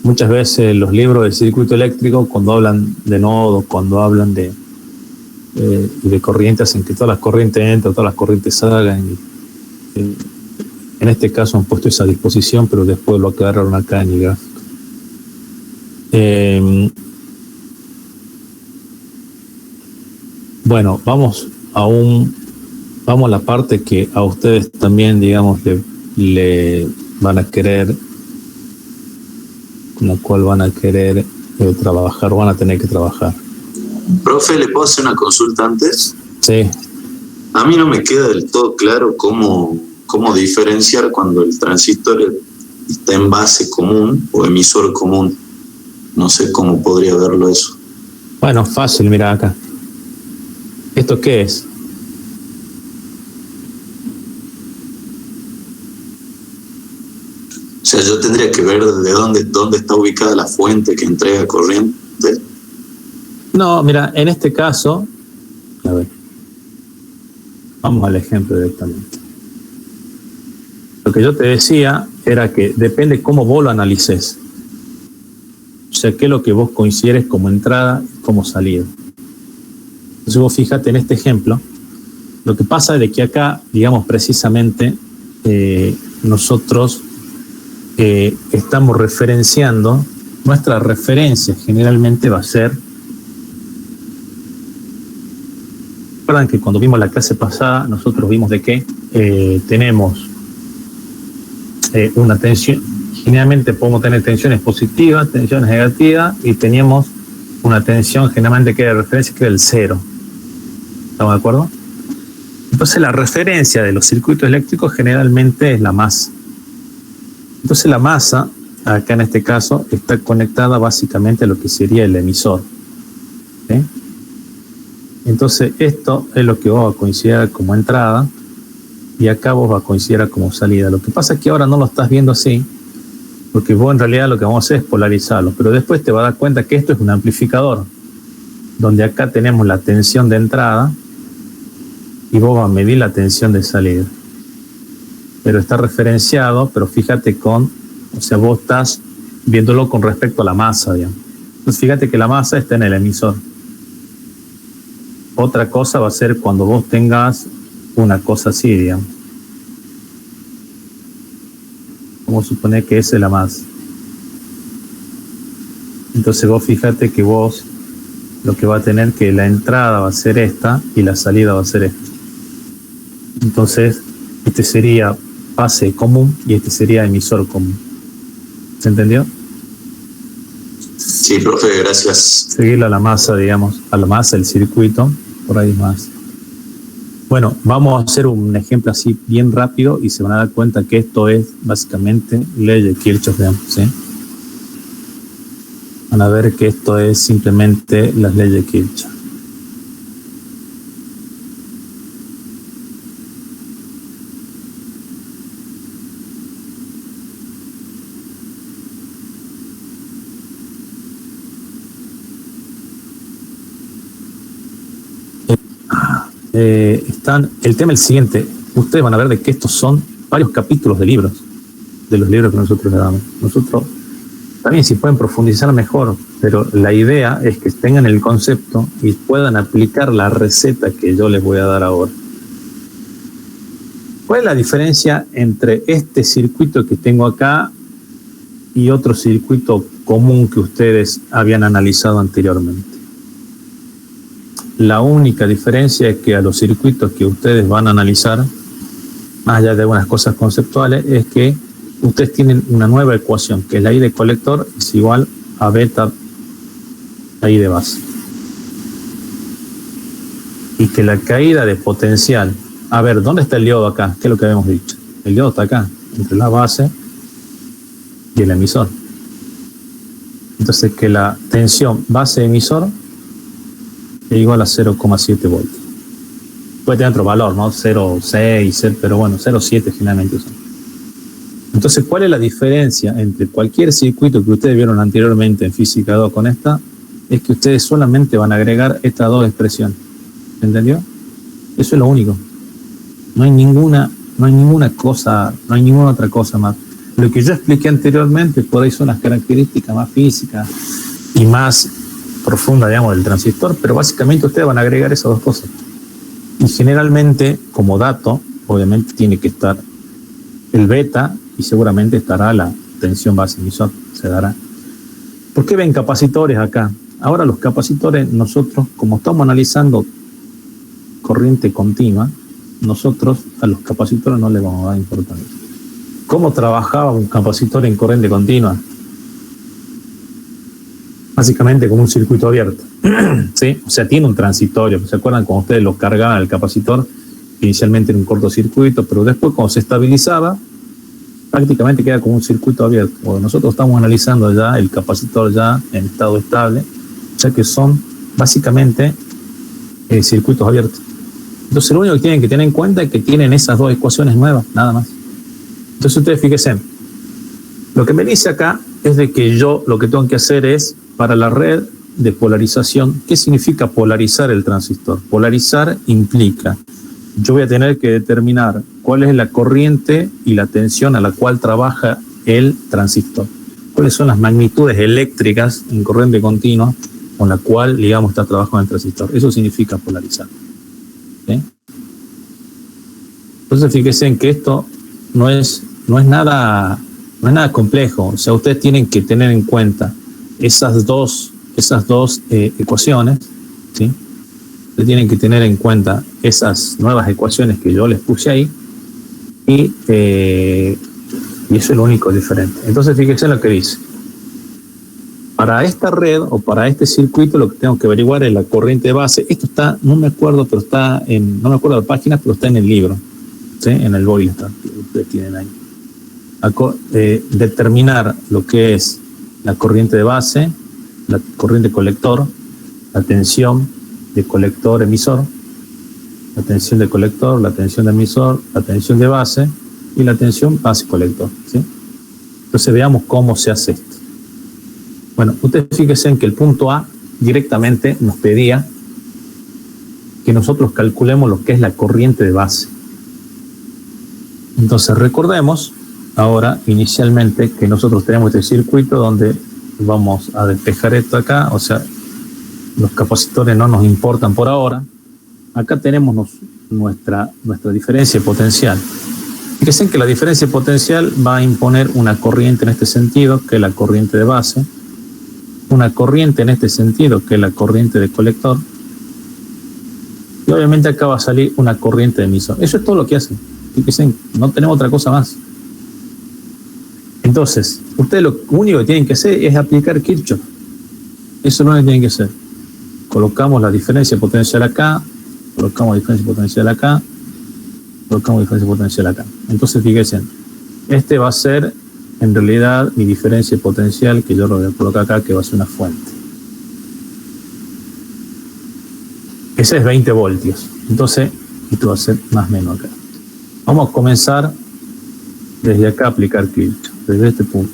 A: muchas veces los libros del circuito eléctrico, cuando hablan de nodos, cuando hablan de corrientes, hacen que todas las corrientes entran, todas las corrientes salgan. En este caso han puesto esa disposición, pero después lo aclararon acá en el gráfico. Bueno, vamos a la parte que a ustedes también, digamos, le van a querer, con la cual van a querer trabajar, van a tener que trabajar.
C: Profe, ¿le puedo hacer una consulta antes?
A: Sí.
C: A mí no me queda del todo claro cómo diferenciar cuando el transistor está en base común o emisor común. No sé cómo podría verlo eso.
A: Bueno, fácil, mira acá. ¿Esto qué es?
C: O sea, yo tendría que ver de dónde está ubicada la fuente que entrega corriente.
A: No, mira, en este caso, a ver, vamos al ejemplo directamente. Lo que yo te decía era que depende cómo vos lo analices. O sea, qué es lo que vos consideres como entrada y como salida. Entonces vos fíjate en este ejemplo, lo que pasa es de que acá, digamos precisamente, nosotros estamos referenciando, nuestra referencia generalmente va a ser, recuerdan que cuando vimos la clase pasada, nosotros vimos de que tenemos una tensión, generalmente podemos tener tensiones positivas, tensiones negativas, y teníamos una tensión generalmente que era de referencia, que era el cero. ¿Estamos de acuerdo? Entonces la referencia de los circuitos eléctricos generalmente es la masa. Entonces la masa, acá en este caso, está conectada básicamente a lo que sería el emisor. ¿Sí? Entonces esto es lo que vos vas a considerar como entrada y acá vos vas a considerar como salida. Lo que pasa es que ahora no lo estás viendo así, porque vos en realidad lo que vamos a hacer es polarizarlo, pero después te vas a dar cuenta que esto es un amplificador, donde acá tenemos la tensión de entrada y vos vas a medir la tensión de salida. Pero está referenciado, pero fíjate o sea, vos estás viéndolo con respecto a la masa, digamos. Entonces fíjate que la masa está en el emisor. Otra cosa va a ser cuando vos tengas una cosa así, digamos. Vamos a suponer que esa es la masa. Entonces vos fíjate que vos lo que va a tener que la entrada va a ser esta y la salida va a ser esta. Entonces este sería base común y este sería emisor común. ¿Se entendió?
C: Sí, profe, gracias.
A: Seguirle a la masa, digamos, a la masa del circuito, por ahí más. Bueno, vamos a hacer un ejemplo así bien rápido y se van a dar cuenta que esto es básicamente ley de Kirchhoff, digamos, ¿sí? Van a ver que esto es simplemente las leyes de Kirchhoff. El tema es el siguiente. Ustedes van a ver de que estos son varios capítulos de libros, de los libros que nosotros le damos. Nosotros también, si pueden profundizar mejor, pero la idea es que tengan el concepto y puedan aplicar la receta que yo les voy a dar ahora. ¿Cuál es la diferencia entre este circuito que tengo acá y otro circuito común que ustedes habían analizado anteriormente? La única diferencia es que a los circuitos que ustedes van a analizar, más allá de algunas cosas conceptuales, es que ustedes tienen una nueva ecuación, que es la I de colector es igual a beta I de base. Y que la caída de potencial, a ver, ¿dónde está el diodo acá? ¿Qué es lo que habíamos dicho? El diodo está acá, entre la base y el emisor. Entonces que la tensión base-emisor es igual a 0,7 voltios. Puede tener otro valor, ¿no? 0,6, pero bueno, 0,7 generalmente usan. Entonces, ¿cuál es la diferencia entre cualquier circuito que ustedes vieron anteriormente en física 2 con esta? Es que ustedes solamente van a agregar estas dos expresiones. ¿Entendió? Eso es lo único. No hay ninguna cosa, no hay ninguna otra cosa más. Lo que yo expliqué anteriormente, por ahí son las características más físicas y más profundas, digamos, del transistor, pero básicamente ustedes van a agregar esas dos cosas. Y generalmente, como dato, obviamente tiene que estar el beta y seguramente estará la tensión base emisor, se dará. ¿Por qué ven capacitores acá? Ahora los capacitores, nosotros, como estamos analizando corriente continua, nosotros a los capacitores no les vamos a dar importancia. ¿Cómo trabajaba un capacitor en corriente continua? Básicamente como un circuito abierto. ¿Sí? O sea, tiene un transitorio. ¿Se acuerdan cuando ustedes lo cargaban al capacitor? Inicialmente en un cortocircuito, pero después cuando se estabilizaba, prácticamente queda como un circuito abierto. Bueno, nosotros estamos analizando ya el capacitor ya en estado estable, ya que son básicamente circuitos abiertos. Entonces lo único que tienen que tener en cuenta es que tienen esas dos ecuaciones nuevas, nada más. Entonces ustedes fíjense, lo que me dice acá es de que yo lo que tengo que hacer es, para la red de polarización, ¿qué significa polarizar el transistor? Polarizar implica, yo voy a tener que determinar cuál es la corriente y la tensión a la cual trabaja el transistor. Cuáles son las magnitudes eléctricas en corriente continua con la cual, digamos, está trabajando el transistor. Eso significa polarizar. ¿Sí? Entonces fíjense en que esto no es nada complejo. O sea, ustedes tienen que tener en cuenta esas dos ecuaciones, ¿sí? Ustedes tienen que tener en cuenta esas nuevas ecuaciones que yo les puse ahí y eso es lo único diferente. Entonces fíjense en lo que dice. Para esta red o para este circuito lo que tengo que averiguar es la corriente de base. Esto está, no me acuerdo la página, pero está en el libro, ¿sí? En el boiler que ustedes tienen ahí. Determinar lo que es la corriente de base, la corriente colector, la tensión de colector emisor, la tensión de colector, la tensión de emisor, la tensión de base y la tensión base colector, ¿sí? Entonces veamos cómo se hace esto. Bueno, ustedes fíjense en que el punto A directamente nos pedía que nosotros calculemos lo que es la corriente de base. Entonces recordemos ahora inicialmente que nosotros tenemos este circuito donde vamos a despejar esto acá, o sea, los capacitores no nos importan por ahora. Acá tenemos nuestra diferencia potencial. Fíjense que la diferencia potencial va a imponer una corriente en este sentido, que es la corriente de base, una corriente en este sentido, que es la corriente de colector, y obviamente acá va a salir una corriente de emisor. Eso es todo lo que hace. Fíjense, no tenemos otra cosa más. Entonces, ustedes lo único que tienen que hacer es aplicar Kirchhoff. Eso es lo que tienen que hacer. Colocamos la diferencia potencial acá, colocamos la diferencia potencial acá, colocamos la diferencia potencial acá. Entonces, fíjense, este va a ser en realidad mi diferencia potencial, que yo lo voy a colocar acá, que va a ser una fuente. Ese es 20 voltios. Entonces, esto va a ser más o menos acá. Vamos a comenzar desde acá a aplicar Kirchhoff, desde este punto.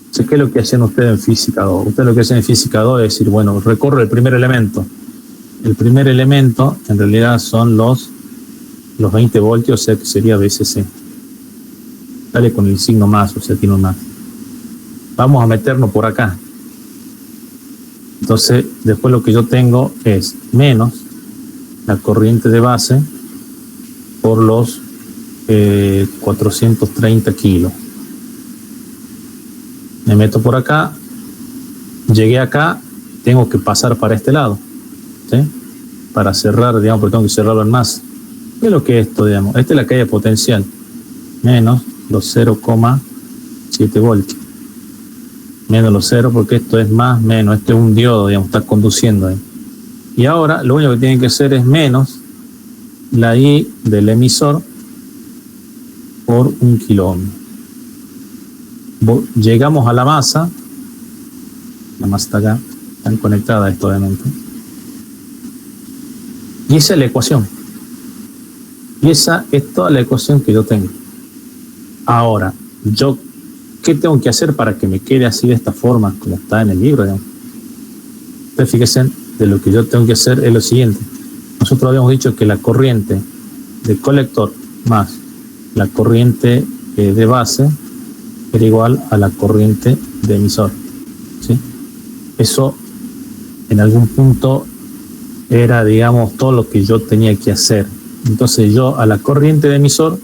A: Entonces, ¿qué es lo que hacen ustedes en física 2? Ustedes lo que hacen en física 2 es decir, bueno, recorro el primer elemento. El primer elemento en realidad son los 20 voltios, o sea que sería VCC. Sale con el signo más, o sea, tiene un más. Vamos a meternos por acá. Entonces, después lo que yo tengo es menos la corriente de base por los 430 kilos. Me meto por acá, llegué acá, tengo que pasar para este lado, ¿sí? Para cerrar, digamos, porque tengo que cerrarlo en más. ¿Qué es lo que es esto, digamos? Esta es la caída potencial, menos los 0,7 voltios. Menos los 0 porque esto es más, menos, este es un diodo, digamos, está conduciendo ahí. Y ahora lo único que tienen que hacer es menos la I del emisor por 1 kilo ohm. Llegamos a la masa está acá, están conectadas esto obviamente. Y esa es la ecuación. Y esa es toda la ecuación que yo tengo. Ahora, yo, ¿qué tengo que hacer para que me quede así de esta forma, como está en el libro? Digamos? Entonces, fíjense, de lo que yo tengo que hacer es lo siguiente. Nosotros habíamos dicho que la corriente de colector más la corriente de base era igual a la corriente de emisor, ¿sí? Eso en algún punto era, digamos, todo lo que yo tenía que hacer. Entonces yo a la corriente de emisor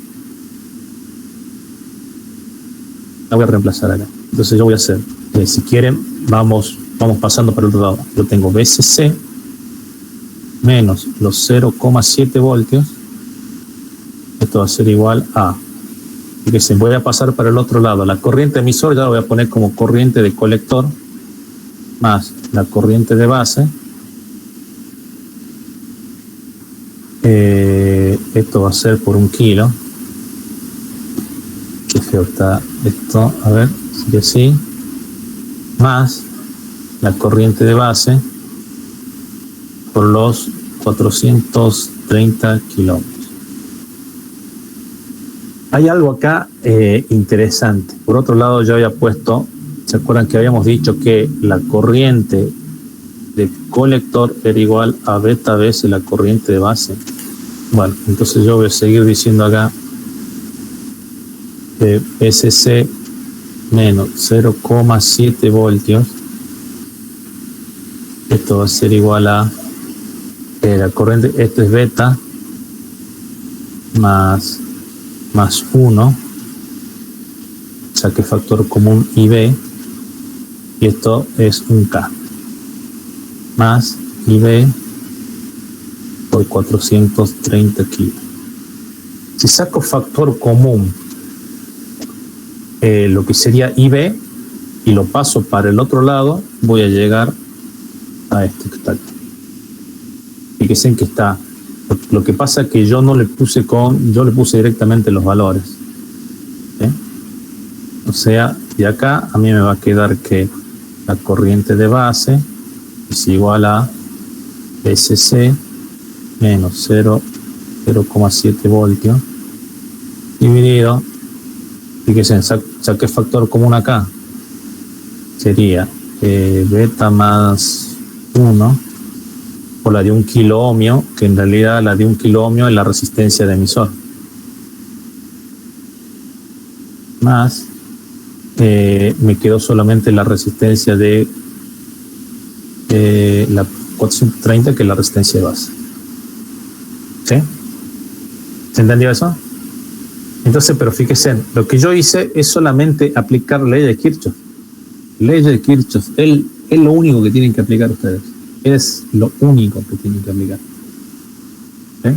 A: la voy a reemplazar acá. Entonces yo voy a hacer, si quieren, vamos pasando para el otro lado. Yo tengo VCC menos los 0,7 voltios. Esto va a ser igual a, fíjense, voy a pasar para el otro lado. La corriente emisor ya la voy a poner como corriente de colector más la corriente de base. Esto va a ser por 1 kilo. Qué feo está esto. A ver, sigue así. Más la corriente de base por los 430 kilómetros. Hay algo acá interesante. Por otro lado, yo había puesto, ¿se acuerdan que habíamos dicho que la corriente de colector era igual a beta veces la corriente de base? Bueno, entonces yo voy a seguir diciendo acá SC menos 0,7 voltios. Esto va a ser igual a la corriente, esto es beta más 1, saque factor común IB, y esto es un K, más IB por 430 kilos. Si saco factor común, lo que sería IB, y lo paso para el otro lado, voy a llegar a este que está aquí. Fíjense que está. Lo que pasa es que yo no le puse yo le puse directamente los valores. ¿Sí? O sea, de acá a mí me va a quedar que la corriente de base es igual a SC menos 0,7 voltios dividido, fíjense, saqué factor común acá, sería beta más 1 por la de 1 kilo ohmio, que en realidad la de 1 kilo ohmio es la resistencia de emisor, más me quedó solamente la resistencia de la 430, que es la resistencia de base. ¿Sí? ¿Se entendió eso? Entonces, pero fíjense, lo que yo hice es solamente aplicar la ley de Kirchhoff. Ley de Kirchhoff es lo único que tienen que aplicar ustedes. Es lo único que tienen que aplicar. ¿Sí?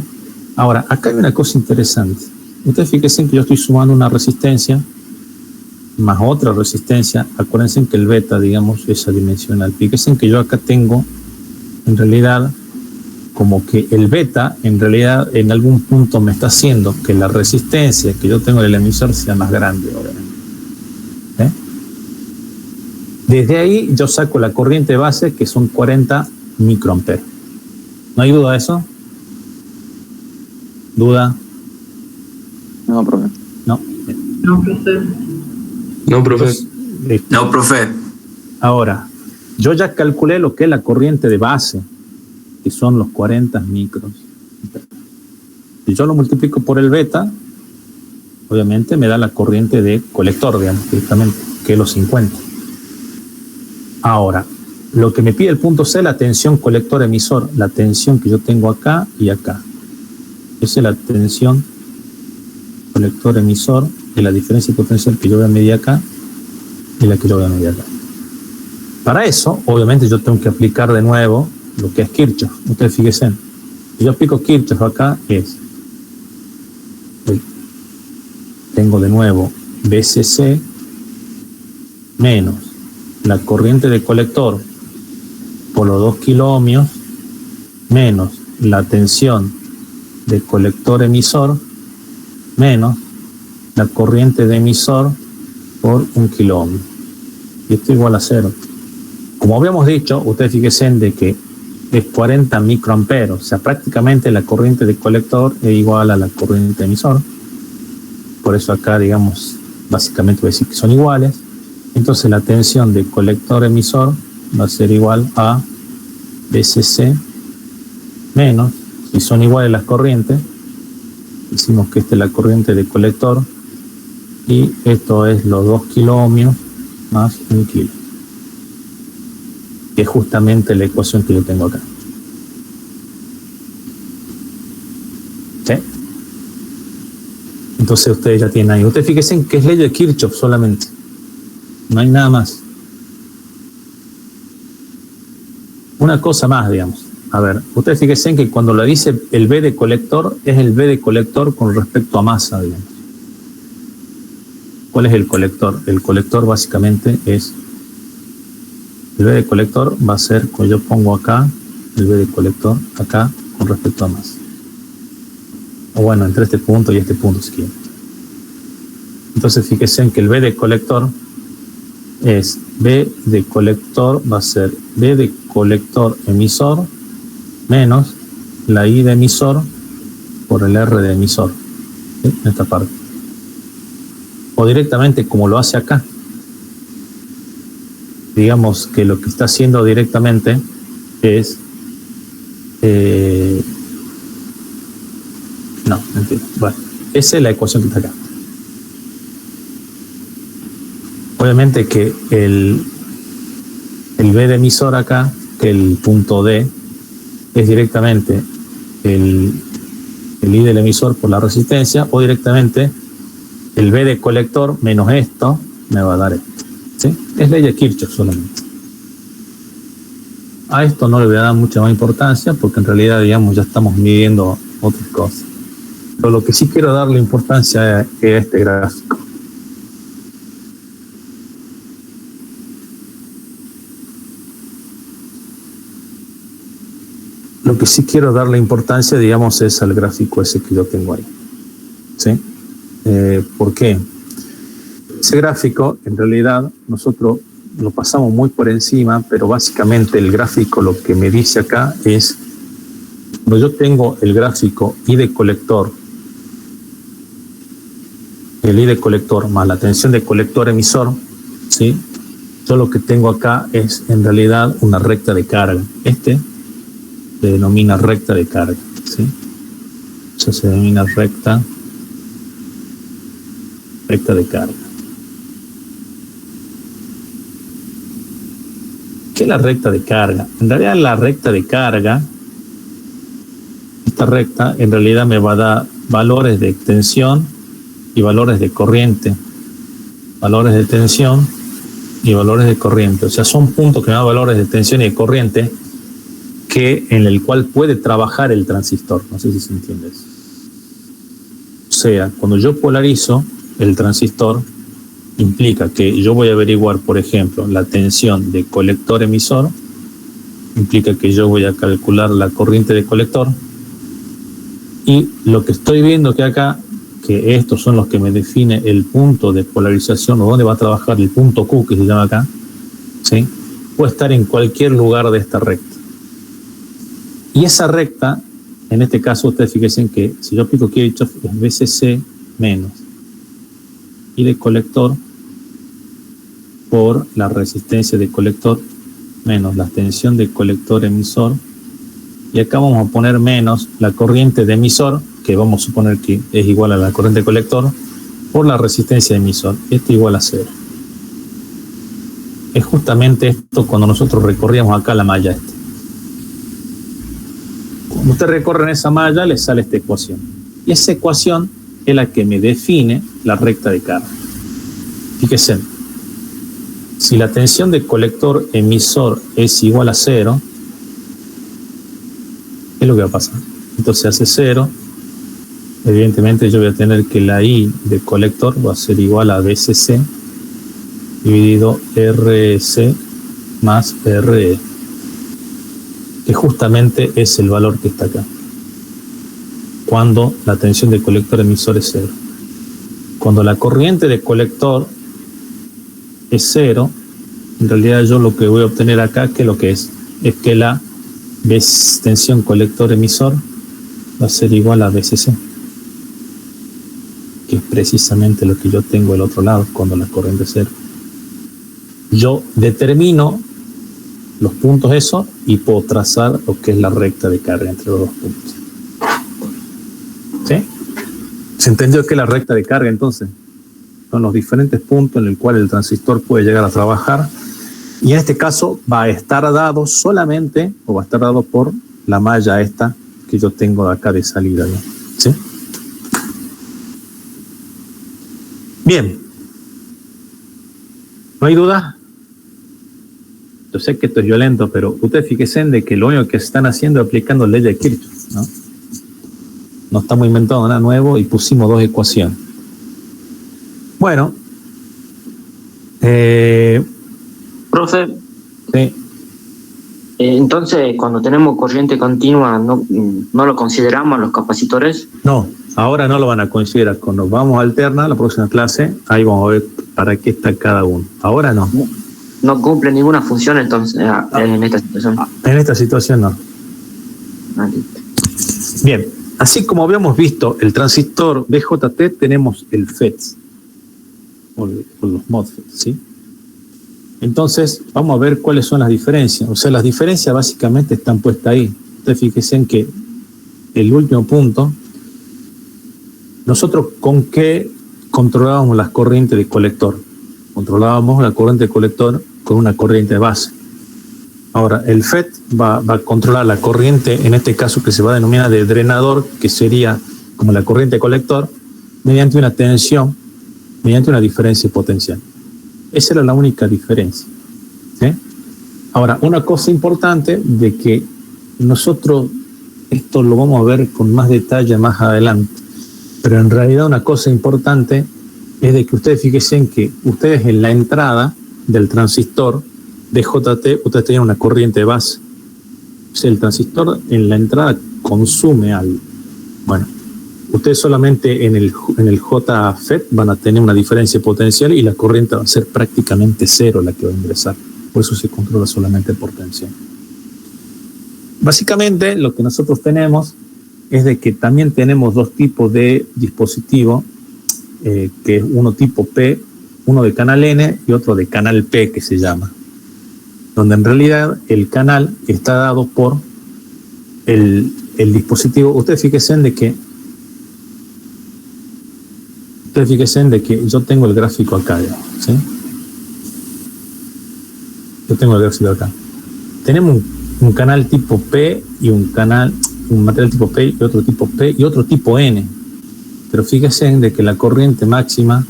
A: Ahora, acá hay una cosa interesante. Ustedes fíjense que yo estoy sumando una resistencia más otra resistencia. Acuérdense que el beta, digamos, es adimensional. Fíjense que yo acá tengo, en realidad, como que el beta, en realidad, en algún punto me está haciendo que la resistencia que yo tengo del emisor sea más grande, obviamente. ¿Eh? Desde ahí yo saco la corriente base, que son 40 microamperes. ¿No hay duda de eso? ¿Duda?
B: No, profe.
A: No.
D: No, profe.
C: No, profe.
A: Entonces,
E: No, profe.
A: ahora, yo ya calculé lo que es la corriente de base, que son los 40 micros. Si yo lo multiplico por el beta, obviamente me da la corriente de colector, digamos, directamente, que es los 50. Ahora, lo que me pide el punto C, la tensión colector-emisor, la tensión que yo tengo acá y acá. Esa es la tensión colector-emisor, de la diferencia potencial que yo voy a medir acá y la que yo voy a medir acá. Para eso, obviamente, yo tengo que aplicar de nuevo lo que es Kirchhoff. Ustedes fíjense, si yo aplico Kirchhoff acá, tengo de nuevo VCC menos la corriente de colector por los 2 kilo ohmios menos la tensión de colector emisor menos la corriente de emisor por 1 kilo ohmio. Y esto igual a 0. Como habíamos dicho, ustedes fíjense de que es 40 microamperes, o sea, prácticamente la corriente de colector es igual a la corriente de emisor. Por eso acá, digamos, básicamente voy a decir que son iguales. Entonces la tensión de colector-emisor va a ser igual a VCC menos, si son iguales las corrientes, Decimos que esta es la corriente de colector y esto es los 2 kiloohmios más 1 kilo, que es justamente la ecuación que yo tengo acá. ¿Sí? Entonces ustedes ya tienen ahí. Ustedes fíjense en que es ley de Kirchhoff solamente. No hay nada más. Una cosa más, digamos. A ver, ustedes fíjense en que cuando lo dice el B de colector, es el B de colector con respecto a masa, digamos. ¿Cuál es el colector? El colector básicamente es... El B de colector va a ser, cuando yo pongo acá, el B de colector acá con respecto a masa. O bueno, entre este punto y este punto si quieren. Entonces fíjense en que el B de colector es B de colector, va a ser B de colector emisor menos la I de emisor por el R de emisor, ¿sí? En esta parte. O directamente como lo hace acá. Digamos que lo que está haciendo directamente es... no, mentira. Bueno, esa es la ecuación que está acá. Obviamente que el B de emisor acá, que el punto D, es directamente el I del emisor por la resistencia, o directamente el B de colector menos esto me va a dar esto. ¿Sí? Es ley de Kirchhoff solamente. A esto no le voy a dar mucha más importancia porque en realidad, digamos, ya estamos midiendo otras cosas. Pero lo que sí quiero darle importancia es este gráfico. Lo que sí quiero darle importancia, digamos, es al gráfico ese que yo tengo ahí. ¿Sí? ¿Por qué? Ese gráfico, en realidad, nosotros lo pasamos muy por encima, pero básicamente el gráfico lo que me dice acá es, cuando yo tengo el gráfico I de colector, el I de colector más la tensión de colector emisor, ¿sí? Yo lo que tengo acá es en realidad una recta de carga. Este se denomina recta de carga, ¿sí? Eso se denomina recta de carga. ¿Qué es la recta de carga? En realidad la recta de carga, esta recta en realidad me va a dar valores de tensión y valores de corriente, valores de tensión y valores de corriente. O sea, son puntos que me dan valores de tensión y de corriente en el cual puede trabajar el transistor. No sé si se entiende eso. O sea, cuando yo polarizo el transistor, implica que yo voy a averiguar, por ejemplo, la tensión de colector emisor, implica que yo voy a calcular la corriente de colector, y lo que estoy viendo que acá, que estos son los que me define el punto de polarización o dónde va a trabajar el punto Q, que se llama acá, ¿sí? Puede estar en cualquier lugar de esta recta. Y esa recta, en este caso, ustedes fíjense que si yo aplico Kirchhoff es BCC menos I de colector por la resistencia de colector menos la tensión de colector emisor, y acá vamos a poner menos la corriente de emisor, que vamos a suponer que es igual a la corriente de colector, por la resistencia de emisor. Esto igual a 0. Es justamente esto cuando nosotros recorríamos acá la malla esta. Cuando ustedes recorren esa malla, les sale esta ecuación. Y esa ecuación es la que me define la recta de carga. Fíjense, si la tensión de colector emisor es igual a 0, ¿qué es lo que va a pasar? Entonces hace 0, evidentemente yo voy a tener que la I de colector va a ser igual a BCC dividido RC más RE, que justamente es el valor que está acá, cuando la tensión de colector emisor es 0. Cuando la corriente de colector es 0, en realidad yo lo que voy a obtener acá, que lo que es que la tensión colector emisor va a ser igual a BCC, que es precisamente lo que yo tengo del otro lado cuando la corriente es 0. Yo determino los puntos esos y puedo trazar lo que es la recta de carga entre los dos puntos. ¿Sí? ¿Se entendió que la recta de carga entonces? Son los diferentes puntos en el cual el transistor puede llegar a trabajar. Y en este caso va a estar dado solamente, o va a estar dado por la malla esta que yo tengo de acá de salida. ¿Sí? Bien. ¿No hay duda? Yo sé que esto es violento, pero ustedes fíjense de que lo único que están haciendo es aplicando la ley de Kirchhoff, ¿no? No estamos inventando nada nuevo y pusimos dos ecuaciones. Bueno.
D: Profe.
A: Sí.
D: Entonces, cuando tenemos corriente continua, ¿no lo consideramos los capacitores?
A: No, ahora no lo van a considerar. Cuando vamos a alternar la próxima clase, ahí vamos a ver para qué está cada uno. Ahora no.
D: No cumple ninguna función entonces en esta situación.
A: En esta situación no. Bien, así como habíamos visto el transistor BJT, tenemos el FETs, o los MOSFETs, ¿sí? Entonces, vamos a ver cuáles son las diferencias. O sea, las diferencias básicamente están puestas ahí. Ustedes fíjense en que el último punto, nosotros con qué controlábamos las corrientes de colector. Controlábamos la corriente de colector con una corriente de base. Ahora, el FET va a controlar la corriente, en este caso que se va a denominar de drenador, que sería como la corriente de colector, mediante una tensión, mediante una diferencia potencial. Esa era la única diferencia. ¿Sí? Ahora, una cosa importante de que nosotros, esto lo vamos a ver con más detalle más adelante, pero en realidad una cosa importante es de que ustedes fíjense en que ustedes en la entrada del transistor DJT, ustedes tienen una corriente de base. O sea, el transistor en la entrada consume algo. Bueno, ustedes solamente en el JFET van a tener una diferencia potencial y la corriente va a ser prácticamente cero la que va a ingresar. Por eso se controla solamente por tensión. Básicamente lo que nosotros tenemos es de que también tenemos dos tipos de dispositivos, que es uno tipo P, uno de canal N y otro de canal P, que se llama, donde en realidad el canal está dado por el dispositivo. Ustedes fíjense de que yo tengo el gráfico acá, ¿sí? Yo tengo el gráfico acá. Tenemos un canal tipo P y un material tipo P y otro tipo P y otro tipo N. Pero fíjense de que la corriente máxima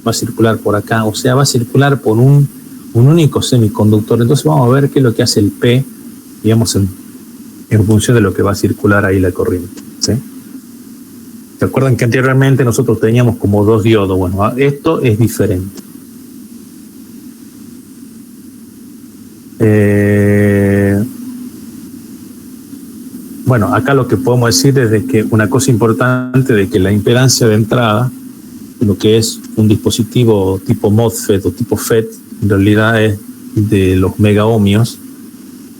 A: va a circular por acá, o sea, va a circular por un único semiconductor. Entonces vamos a ver qué es lo que hace el P, digamos, en función de lo que va a circular ahí la corriente, ¿sí? ¿Se acuerdan que anteriormente nosotros teníamos como dos diodos? Bueno, esto es diferente. Bueno, acá lo que podemos decir es de que una cosa importante de que la impedancia de entrada, lo que es un dispositivo tipo MOSFET o tipo FET, en realidad es de los megaohmios,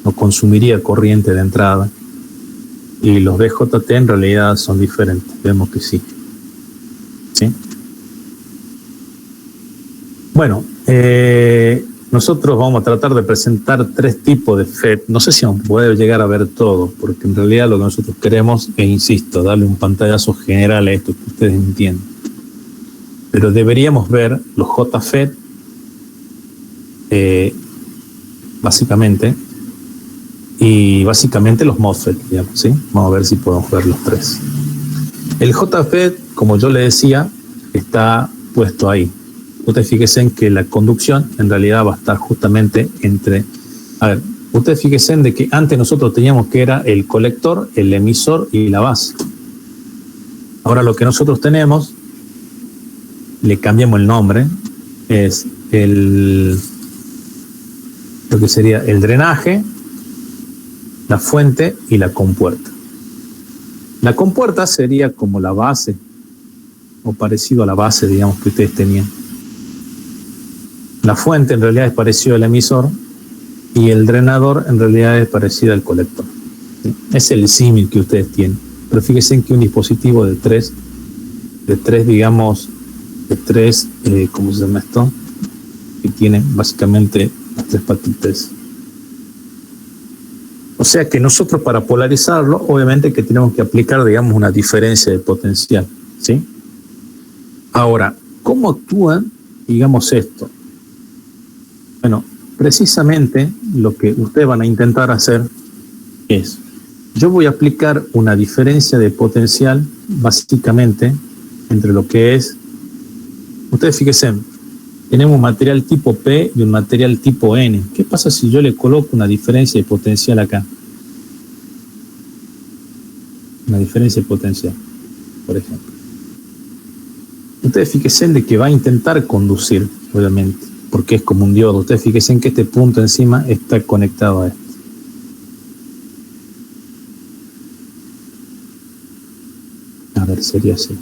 A: no consumiría corriente de entrada. Y los BJT en realidad son diferentes, vemos que sí. ¿Sí? Bueno, nosotros vamos a tratar de presentar tres tipos de FET. No sé si vamos a poder llegar a ver todo, porque en realidad lo que nosotros queremos es, insisto, darle un pantallazo general a esto, que ustedes entiendan. Pero deberíamos ver los JFET, básicamente, y básicamente los MOSFET, digamos, ¿sí? Vamos a ver si podemos ver los tres. El JFET, como yo le decía, está puesto ahí. Ustedes fíjense en que la conducción en realidad va a estar justamente entre... A ver, ustedes fíjense en de que antes nosotros teníamos que era el colector, el emisor y la base. Ahora lo que nosotros tenemos, le cambiamos el nombre, es lo que sería el drenaje, la fuente y la compuerta. La compuerta sería como la base, o parecido a la base, digamos, que ustedes tenían. La fuente en realidad es parecido al emisor y el drenador en realidad es parecido al colector. ¿Sí? Es el símil que ustedes tienen. Pero fíjense en que un dispositivo de tres, digamos, ¿cómo se llama esto? Que tiene básicamente las tres patitas. O sea que nosotros para polarizarlo, obviamente que tenemos que aplicar, digamos, una diferencia de potencial. ¿sí? Ahora, ¿cómo actúan, digamos, esto? Bueno, precisamente lo que ustedes van a intentar hacer es, yo voy a aplicar una diferencia de potencial, básicamente, entre lo que es, ustedes fíjense, tenemos un material tipo P y un material tipo N. ¿Qué pasa si yo le coloco una diferencia de potencial acá? Una diferencia de potencial, por ejemplo. Ustedes fíjense de que va a intentar conducir, obviamente, porque es como un diodo. Ustedes fíjense en que este punto encima está conectado a esto. A ver, sería así.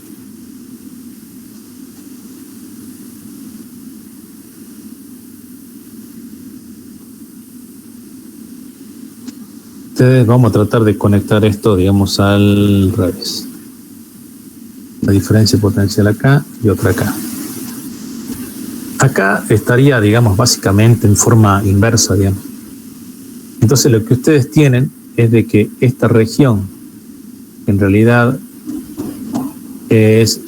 A: Vamos a tratar de conectar esto, digamos, al revés. La diferencia potencial acá y otra acá. Acá estaría, digamos, básicamente en forma inversa, digamos. Entonces lo que ustedes tienen es de que esta región, en realidad es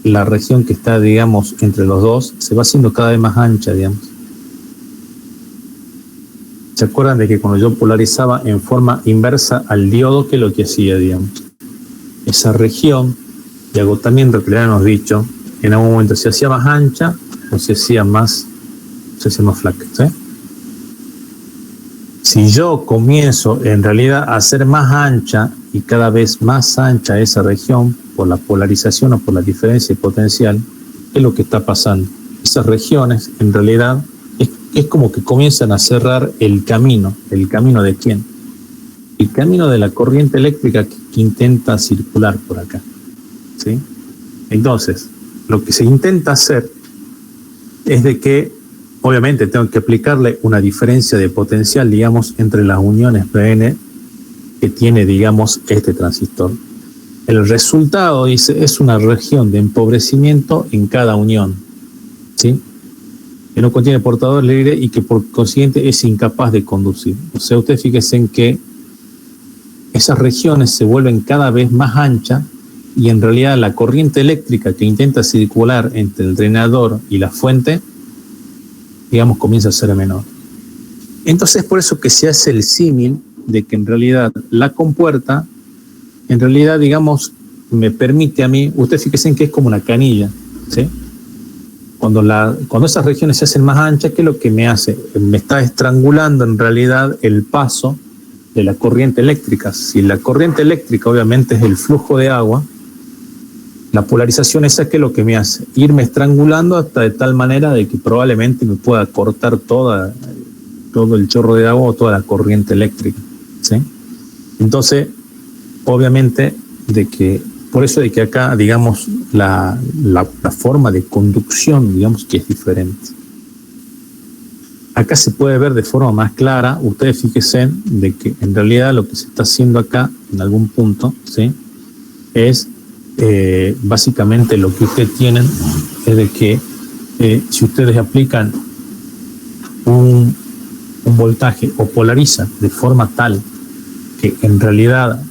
A: la región que está, digamos, entre los dos, se va haciendo cada vez más ancha, digamos. ¿Se acuerdan de que cuando yo polarizaba en forma inversa al diodo, qué es lo que hacía, digamos? Esa región de agotamiento que le habíamos dicho, en algún momento se hacía más ancha o se hacía más flaca, ¿sí? Si yo comienzo en realidad a hacer más ancha y cada vez más ancha esa región por la polarización o por la diferencia potencial, ¿qué es lo que está pasando? Esas regiones en realidad es como que comienzan a cerrar el camino. ¿El camino de quién? El camino de la corriente eléctrica que intenta circular por acá, ¿sí? Entonces, lo que se intenta hacer es de que, obviamente, tengo que aplicarle una diferencia de potencial, digamos, entre las uniones PN que tiene, digamos, este transistor. El resultado, dice, es una región de empobrecimiento en cada unión, ¿sí? Que no contiene portador libre y que por consiguiente es incapaz de conducir. O sea, ustedes fíjense en que esas regiones se vuelven cada vez más anchas y en realidad la corriente eléctrica que intenta circular entre el drenador y la fuente, digamos, comienza a ser menor. Entonces, por eso que se hace el símil de que en realidad la compuerta, en realidad, digamos, me permite a mí, ustedes fíjense en que es como una canilla, ¿sí? Cuando esas regiones se hacen más anchas, ¿qué es lo que me hace? Me está estrangulando en realidad el paso de la corriente eléctrica. Si la corriente eléctrica obviamente es el flujo de agua, la polarización esa, ¿qué es lo que me hace? Irme estrangulando hasta de tal manera de que probablemente me pueda cortar todo el chorro de agua o toda la corriente eléctrica, ¿sí? Entonces, obviamente, por eso de que acá, digamos, la forma de conducción, digamos, que es diferente. Acá se puede ver de forma más clara, ustedes fíjense de que en realidad lo que se está haciendo acá, en algún punto, ¿sí? Es básicamente lo que ustedes tienen, es de que si ustedes aplican un voltaje o polarizan de forma tal que en realidad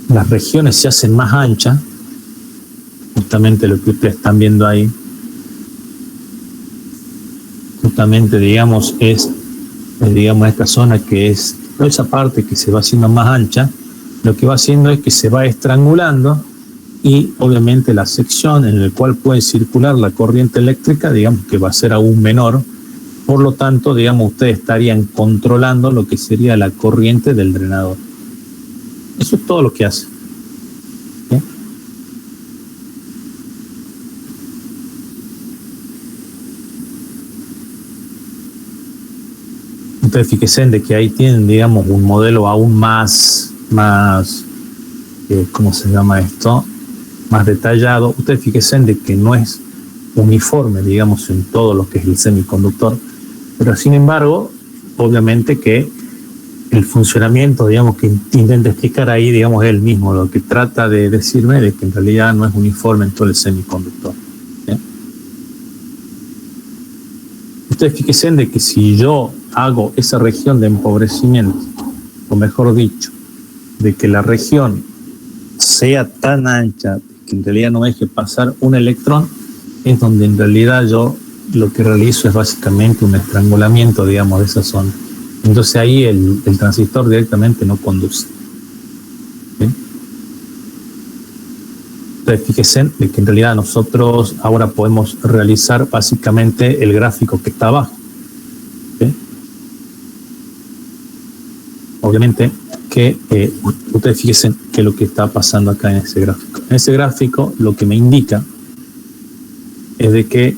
A: las regiones se hacen más anchas, justamente lo que ustedes están viendo ahí, justamente, digamos, es digamos, esta zona que es toda esa parte que se va haciendo más ancha, lo que va haciendo es que se va estrangulando y obviamente la sección en la cual puede circular la corriente eléctrica, digamos que va a ser aún menor, por lo tanto, digamos, ustedes estarían controlando lo que sería la corriente del drenador. Eso es todo lo que hace. ¿Sí? Ustedes fíjense de que ahí tienen, digamos, un modelo aún más ¿cómo se llama esto? Más detallado. Ustedes fíjense de que no es uniforme, digamos, en todo lo que es el semiconductor, pero sin embargo, obviamente que el funcionamiento, digamos, que intenta explicar ahí, digamos, es el mismo. Lo que trata de decirme de que en realidad no es uniforme en todo el semiconductor. ¿Sí? Ustedes fíjense de que si yo hago esa región de empobrecimiento, o mejor dicho, de que la región sea tan ancha que en realidad no deje pasar un electrón, es donde en realidad yo lo que realizo es básicamente un estrangulamiento, digamos, de esa zona. Entonces ahí el transistor directamente no conduce. ¿Sí? Entonces fíjense de que en realidad nosotros ahora podemos realizar básicamente el gráfico que está abajo. ¿Sí? Obviamente que ustedes fíjense que lo que está pasando acá en ese gráfico. En ese gráfico lo que me indica es de que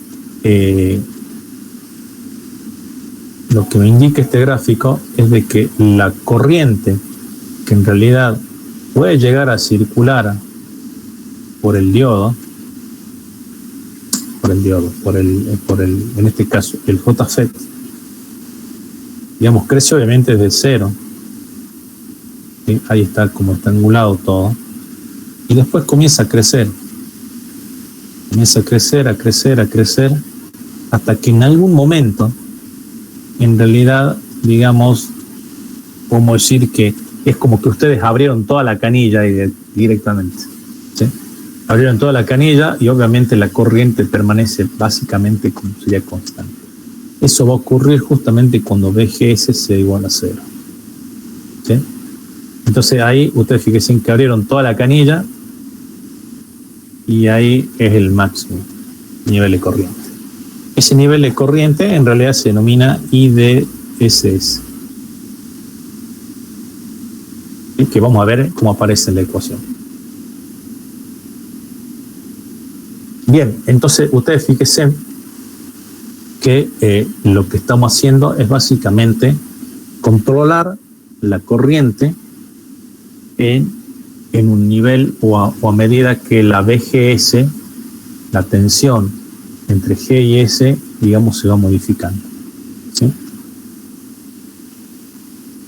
A: lo que me indica este gráfico es de que la corriente que en realidad puede llegar a circular por el diodo, en este caso el JFET, digamos, crece obviamente desde cero. ¿Sí? Ahí está como estrangulado todo, y después comienza a crecer, hasta que en algún momento, en realidad, digamos, podemos decir que es como que ustedes abrieron toda la canilla directamente. ¿Sí? Abrieron toda la canilla y obviamente la corriente permanece básicamente como sería constante. Eso va a ocurrir justamente cuando BGS sea igual a 0. ¿Sí? Entonces ahí ustedes fíjense que abrieron toda la canilla y ahí es el máximo nivel de corriente. Ese nivel de corriente en realidad se denomina IDSS. ¿Sí? Que vamos a ver cómo aparece en la ecuación. Bien, entonces ustedes fíjense que lo que estamos haciendo es básicamente controlar la corriente en un nivel o a medida que la BGS, la tensión entre G y S, digamos, se va modificando. ¿Sí?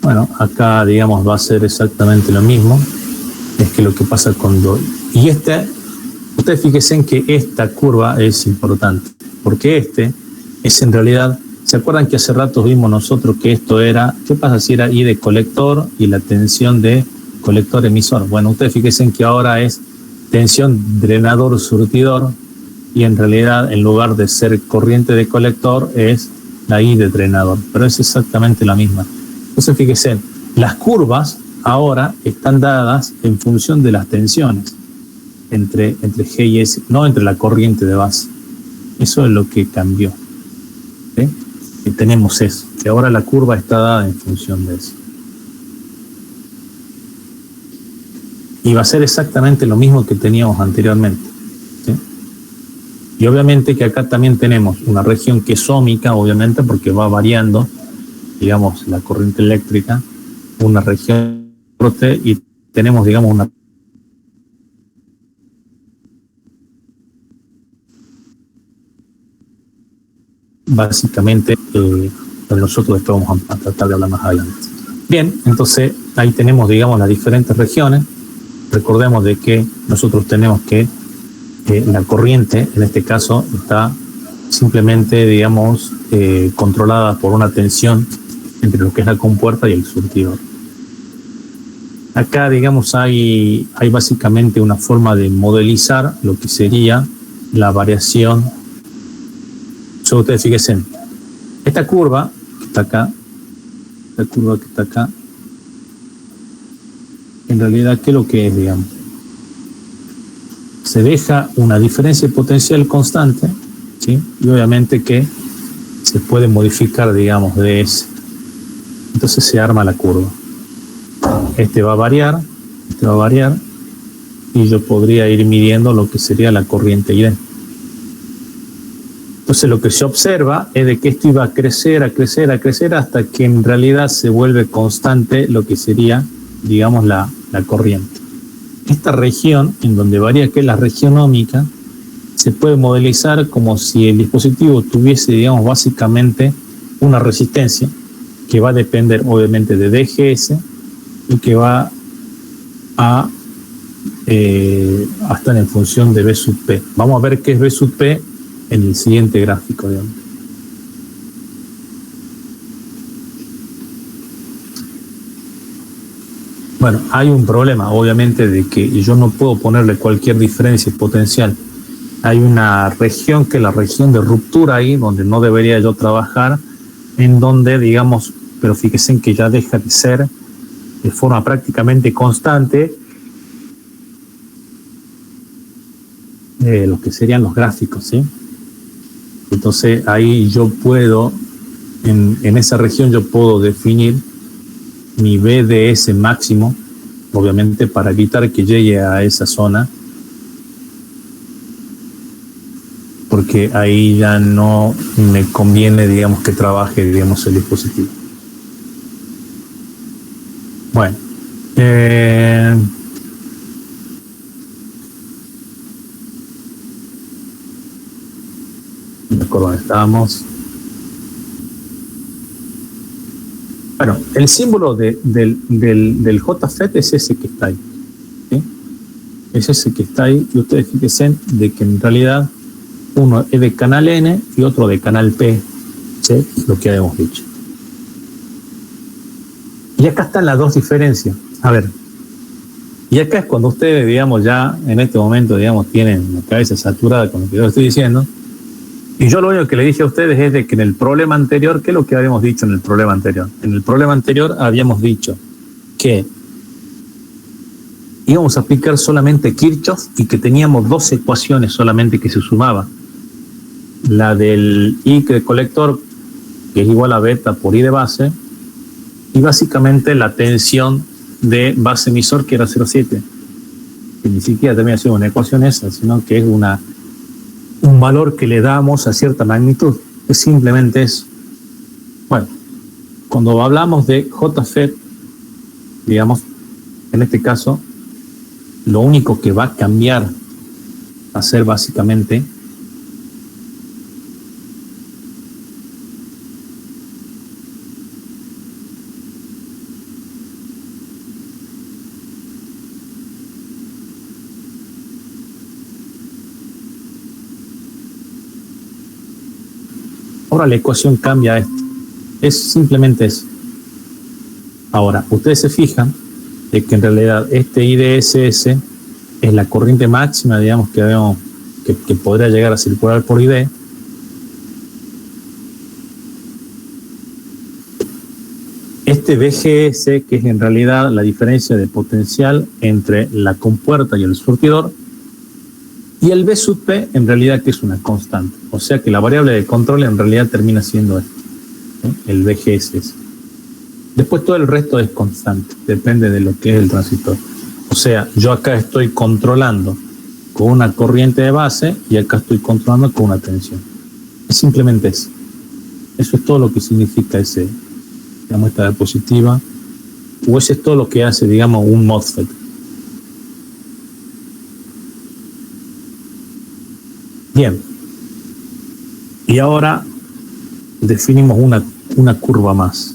A: Bueno, acá, digamos, va a ser exactamente lo mismo. Es que lo que pasa cuando... Y ustedes fíjense en que esta curva es importante, porque es en realidad... ¿Se acuerdan que hace rato vimos nosotros que esto era... ¿Qué pasa si era I de colector y la tensión de colector emisor? Bueno, ustedes fíjense en que ahora es tensión drenador surtidor, y en realidad en lugar de ser corriente de colector es la I de drenador, pero es exactamente la misma. Entonces fíjense, las curvas ahora están dadas en función de las tensiones entre G y S, no entre la corriente de base. Eso es lo que cambió. ¿Sí? Y tenemos eso, que ahora la curva está dada en función de eso. Y va a ser exactamente lo mismo que teníamos anteriormente. ¿Sí? Y obviamente que acá también tenemos una región que es óhmica, obviamente, porque va variando, digamos, la corriente eléctrica, una región y tenemos, digamos, una básicamente, pero nosotros después vamos a tratar de hablar más adelante. Bien, entonces ahí tenemos, digamos, las diferentes regiones. Recordemos de que nosotros tenemos que la corriente, en este caso, está simplemente, digamos, controlada por una tensión entre lo que es la compuerta y el surtidor. Acá, digamos, hay básicamente una forma de modelizar lo que sería la variación. So, ustedes fíjense, esta curva que está acá, en realidad, ¿qué es lo que es, digamos? Se deja una diferencia potencial constante, ¿sí? Y obviamente que se puede modificar, digamos, de ese. Entonces se arma la curva. Este va a variar, y yo podría ir midiendo lo que sería la corriente ID. Entonces lo que se observa es de que esto iba a crecer hasta que en realidad se vuelve constante lo que sería, digamos, la corriente. Esta región, en donde varía, que es la región óhmica, se puede modelizar como si el dispositivo tuviese, digamos, básicamente una resistencia que va a depender obviamente de DGS y que va a estar en función de B sub P. Vamos a ver qué es B sub P en el siguiente gráfico, digamos. Bueno, hay un problema, obviamente, de que yo no puedo ponerle cualquier diferencia potencial. Hay una región que es la región de ruptura ahí, donde no debería yo trabajar, en donde, digamos, pero fíjense en que ya deja de ser de forma prácticamente constante lo que serían los gráficos, ¿sí? Entonces ahí yo puedo, en esa región yo puedo definir mi BDS máximo, obviamente para evitar que llegue a esa zona, porque ahí ya no me conviene, digamos, que trabaje, digamos, el dispositivo. Bueno, no recuerdo dónde estábamos. Bueno, el símbolo del JFET es ese que está ahí, ¿sí? Es ese que está ahí, y ustedes fíjense de que en realidad uno es de canal N y otro de canal P, ¿sí? Lo que habíamos dicho. Y acá están las dos diferencias. A ver, y acá es cuando ustedes, digamos, ya en este momento, digamos, tienen la cabeza saturada con lo que yo estoy diciendo. Y yo lo único que le dije a ustedes es de que en el problema anterior, ¿qué es lo que habíamos dicho en el problema anterior? En el problema anterior habíamos dicho que íbamos a aplicar solamente Kirchhoff y que teníamos dos ecuaciones solamente que se sumaban. La del I de colector, que es igual a beta por I de base, y básicamente la tensión de base emisor, que era 0,7. Que ni siquiera termina siendo una ecuación esa, sino que es un valor que le damos a cierta magnitud. Es simplemente eso. Bueno, cuando hablamos de JFET, digamos, en este caso, lo único que va a cambiar va a ser básicamente ahora la ecuación cambia a esto. Es simplemente eso. Ahora, ustedes se fijan de que en realidad este IDSS es la corriente máxima, digamos, que podría llegar a circular por ID. Este BGS, que es en realidad la diferencia de potencial entre la compuerta y el surtidor, y el B sub P, en realidad, que es una constante. O sea que la variable de control en realidad termina siendo esto, ¿sí? El BGS. Después todo el resto es constante, depende de lo que es el transistor. O sea, yo acá estoy controlando con una corriente de base y acá estoy controlando con una tensión. Es simplemente eso. Eso es todo lo que significa ese, digamos, esta diapositiva. O eso es todo lo que hace, digamos, un MOSFET. Bien. Y ahora definimos una curva más.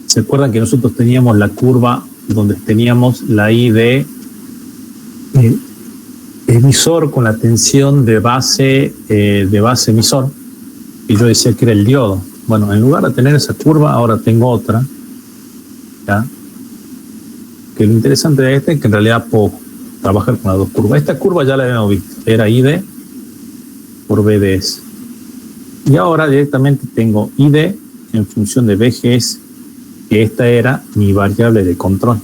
A: ¿Se acuerdan que nosotros teníamos la curva donde teníamos la I de emisor con la tensión de base emisor? Y yo decía que era el diodo. Bueno, en lugar de tener esa curva, ahora tengo otra, ¿ya? Que lo interesante de esta es que en realidad puedo trabajar con las dos curvas. Esta curva ya la habíamos visto, era ID por BDS. Y ahora directamente tengo ID en función de BGS, que esta era mi variable de control.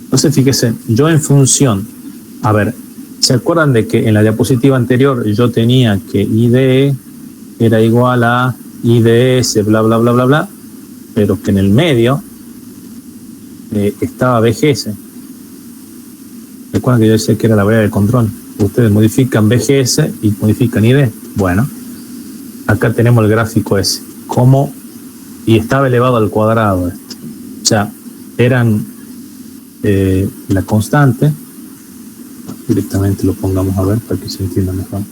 A: Entonces, fíjense, yo en función, a ver, ¿se acuerdan de que en la diapositiva anterior yo tenía que ID era igual a IDS, bla, bla, bla, bla, bla, pero que en el medio estaba BGS? ¿Se acuerdan que yo decía que era la variable de control? Ustedes modifican BGS y modifican ID. Bueno, acá tenemos el gráfico ese. ¿Cómo? Y estaba elevado al cuadrado esto. O sea, eran la constante. Directamente lo pongamos a ver para que se entienda mejor.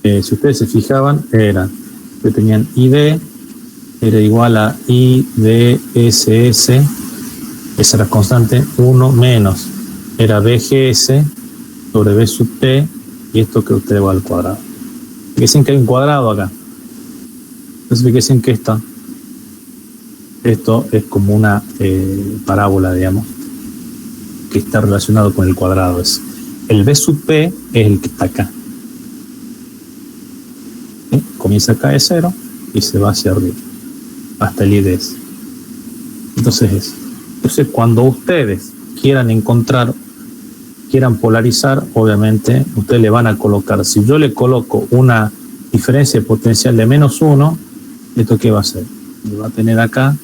A: Si ustedes se fijaban, que tenían ID, era igual a IDSS, esa era constante, 1 menos, era BGS sobre B sub T, y esto que usted va al cuadrado. Fíjense que hay un cuadrado acá. Entonces fíjense que esta esto es como una parábola, digamos, que está relacionado con el cuadrado. El B sub P es el que está acá. ¿Sí? Comienza acá de 0 y se va hacia arriba, hasta el IDS. Entonces, cuando ustedes quieran polarizar, obviamente, ustedes le van a colocar, si yo le coloco una diferencia de potencial de -1, ¿esto qué va a hacer? Me va a tener acá,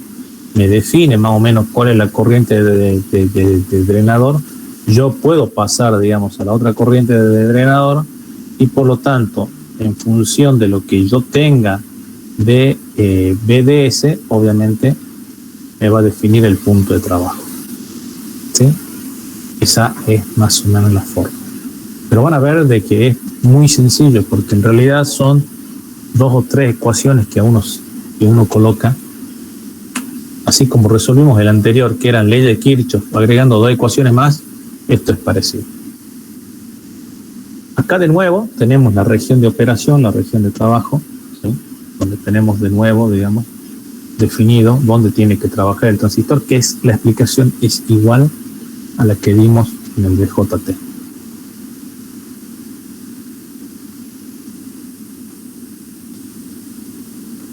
A: me define más o menos cuál es la corriente de drenador. Yo puedo pasar, digamos, a la otra corriente de drenador y por lo tanto, en función de lo que yo tenga de BDS, obviamente, me va a definir el punto de trabajo. ¿Sí? Esa es más o menos la forma. Pero van a ver de que es muy sencillo, porque en realidad son 2 o 3 ecuaciones que uno coloca. Así como resolvimos el anterior, que eran ley de Kirchhoff, agregando 2 ecuaciones más, esto es parecido. Acá de nuevo tenemos la región de operación, la región de trabajo, ¿sí? Donde tenemos de nuevo, digamos, definido dónde tiene que trabajar el transistor, que es la explicación es igual a la que dimos en el DJT.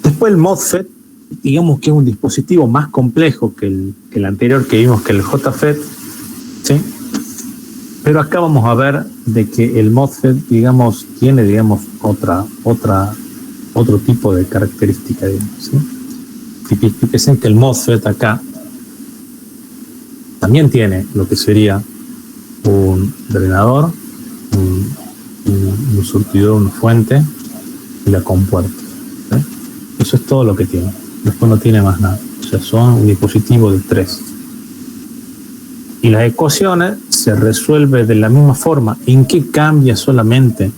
A: Después el MOSFET, digamos que es un dispositivo más complejo que el anterior que vimos, que el JFET, ¿sí? Pero acá vamos a ver de que el MOSFET, digamos, tiene, digamos, otro tipo de característica, digamos, ¿sí? Fíjense que el MOSFET acá también tiene lo que sería un drenador, un surtidor, una fuente y la compuerta, ¿sí? Eso es todo lo que tiene. Después no tiene más nada. O sea, son un dispositivo de 3. Y las ecuaciones se resuelven de la misma forma. ¿En qué cambia solamente?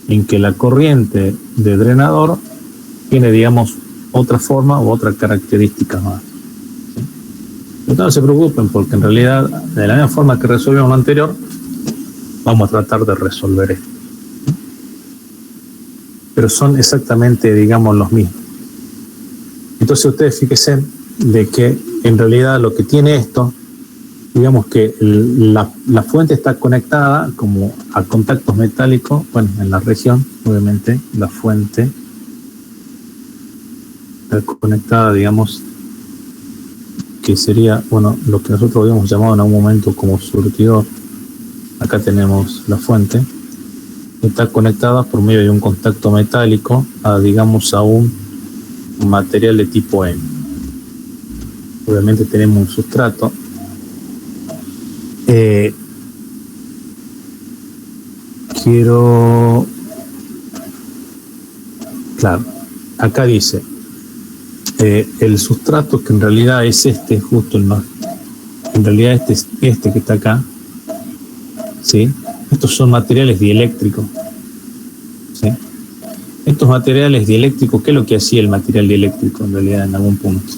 A: En que la corriente de drenador tiene, digamos, otra forma u otra característica más. ¿Sí? Pero no se preocupen, porque en realidad, de la misma forma que resolvimos lo anterior, vamos a tratar de resolver esto. ¿Sí? Pero son exactamente, digamos, los mismos. Entonces ustedes fíjense de que en realidad lo que tiene esto, digamos que la fuente está conectada como a contactos metálicos, bueno, en la región, obviamente, la fuente está conectada, digamos, que sería, bueno, lo que nosotros habíamos llamado en algún momento como surtidor. Acá tenemos la fuente, está conectada por medio de un contacto metálico a, digamos, a un material de tipo N. Obviamente tenemos un sustrato. Claro, acá dice el sustrato, que en realidad es este, justo en realidad este que está acá, ¿sí? Estos son materiales dieléctricos, ¿sí? Estos materiales dieléctricos, ¿qué es lo que hacía el material dieléctrico en realidad en algún punto?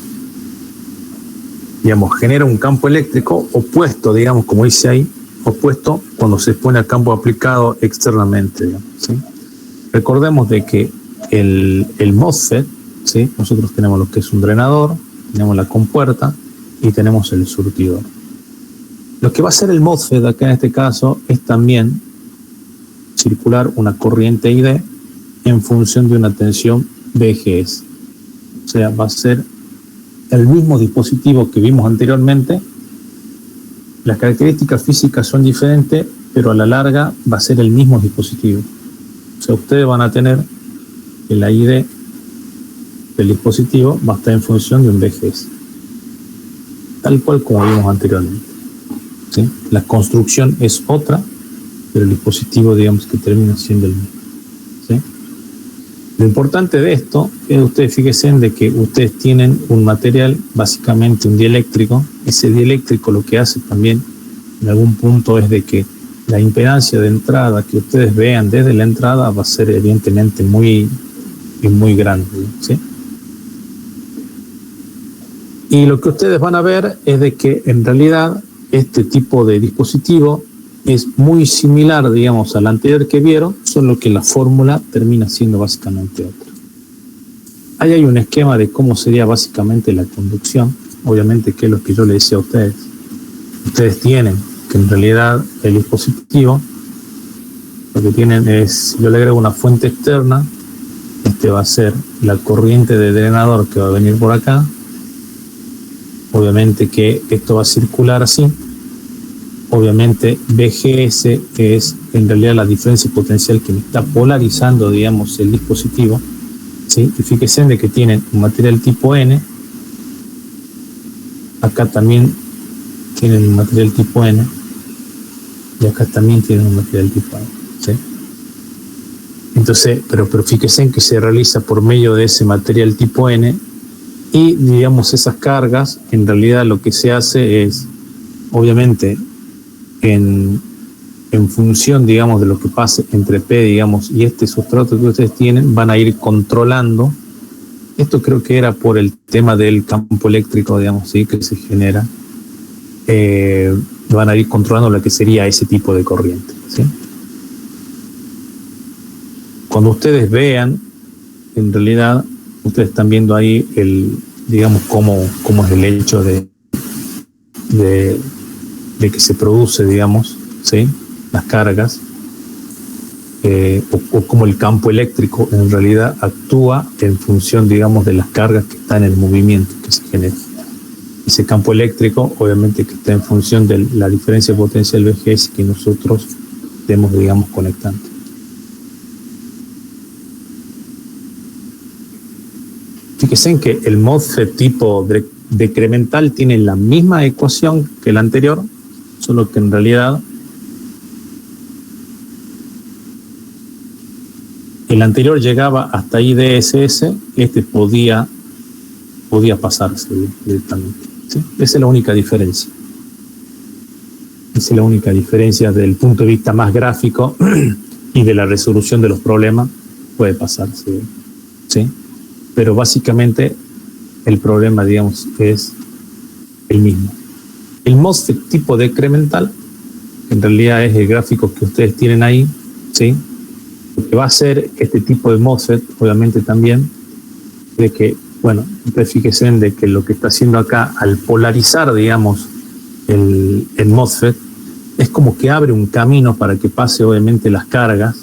A: Digamos, genera un campo eléctrico opuesto, digamos, como dice ahí, opuesto cuando se pone al campo aplicado externamente, digamos, ¿sí? Recordemos de que el MOSFET, ¿sí? Nosotros tenemos lo que es un drenador, tenemos la compuerta y tenemos el surtidor. Lo que va a hacer el MOSFET acá en este caso es también circular una corriente ID en función de una tensión BGS. O sea, va a ser el mismo dispositivo que vimos anteriormente. Las características físicas son diferentes, pero a la larga va a ser el mismo dispositivo. O sea, ustedes van a tener que la ID del dispositivo va a estar en función de un BGS, tal cual como vimos anteriormente, ¿sí? La construcción es otra, pero el dispositivo, digamos, que termina siendo el mismo, ¿sí? Lo importante de esto es, ustedes fíjense de que ustedes tienen un material, básicamente un dieléctrico. Ese dieléctrico lo que hace también en algún punto es de que la impedancia de entrada que ustedes vean desde la entrada va a ser evidentemente muy grande, ¿sí? Y lo que ustedes van a ver es de que en realidad este tipo de dispositivo es muy similar, digamos, al anterior que vieron, solo que la fórmula termina siendo básicamente otra. ahí hay un esquema de cómo sería básicamente la conducción. Obviamente, que es lo que yo le decía a ustedes. Ustedes tienen que en realidad el dispositivo, lo que tienen es, yo le agrego una fuente externa, este va a ser la corriente de drenador que va a venir por acá. Obviamente que esto va a circular así. Obviamente BGS, que es en realidad la diferencia potencial que me está polarizando, digamos, el dispositivo, ¿sí? Y fíjense de que tienen un material tipo N. Acá también tienen un material tipo N. Y acá también tienen un material tipo N, ¿sí? Entonces, pero fíjense en que se realiza por medio de ese material tipo N. Y, digamos, esas cargas, en realidad lo que se hace es, obviamente, en función, digamos, de lo que pase entre P, digamos, y este sustrato que ustedes tienen, van a ir controlando. Esto creo que era por el tema del campo eléctrico, digamos, ¿sí? Que se genera. Van a ir controlando lo que sería ese tipo de corriente, ¿sí? Cuando ustedes vean, en realidad, ustedes están viendo ahí digamos, cómo es el hecho de que se produce, digamos, ¿sí? Las cargas, o cómo el campo eléctrico en realidad actúa en función, digamos, de las cargas que están en el movimiento que se genera. Ese campo eléctrico, obviamente, que está en función de la diferencia potencial VGS que nosotros estemos, digamos, conectando. Fíjense en que el MOSFET tipo decremental tiene la misma ecuación que el anterior, solo que en realidad el anterior llegaba hasta IDSS, este podía pasarse directamente, ¿sí? Esa es la única diferencia. Esa es la única diferencia desde el punto de vista más gráfico y de la resolución de los problemas, puede pasarse, ¿sí? Pero básicamente el problema, digamos, es el mismo. El MOSFET tipo decremental, en realidad es el gráfico que ustedes tienen ahí, ¿sí? Lo que va a hacer este tipo de MOSFET, obviamente también, de que, bueno, ustedes fíjense en de que lo que está haciendo acá, al polarizar, digamos, el MOSFET, es como que abre un camino para que pase, obviamente, las cargas.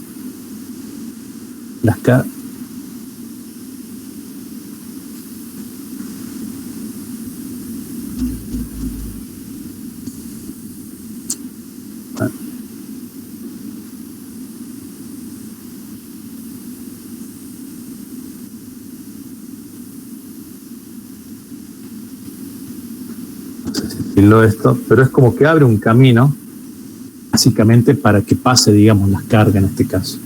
A: Esto, pero es como que abre un camino básicamente para que pase, digamos, las cargas en este caso.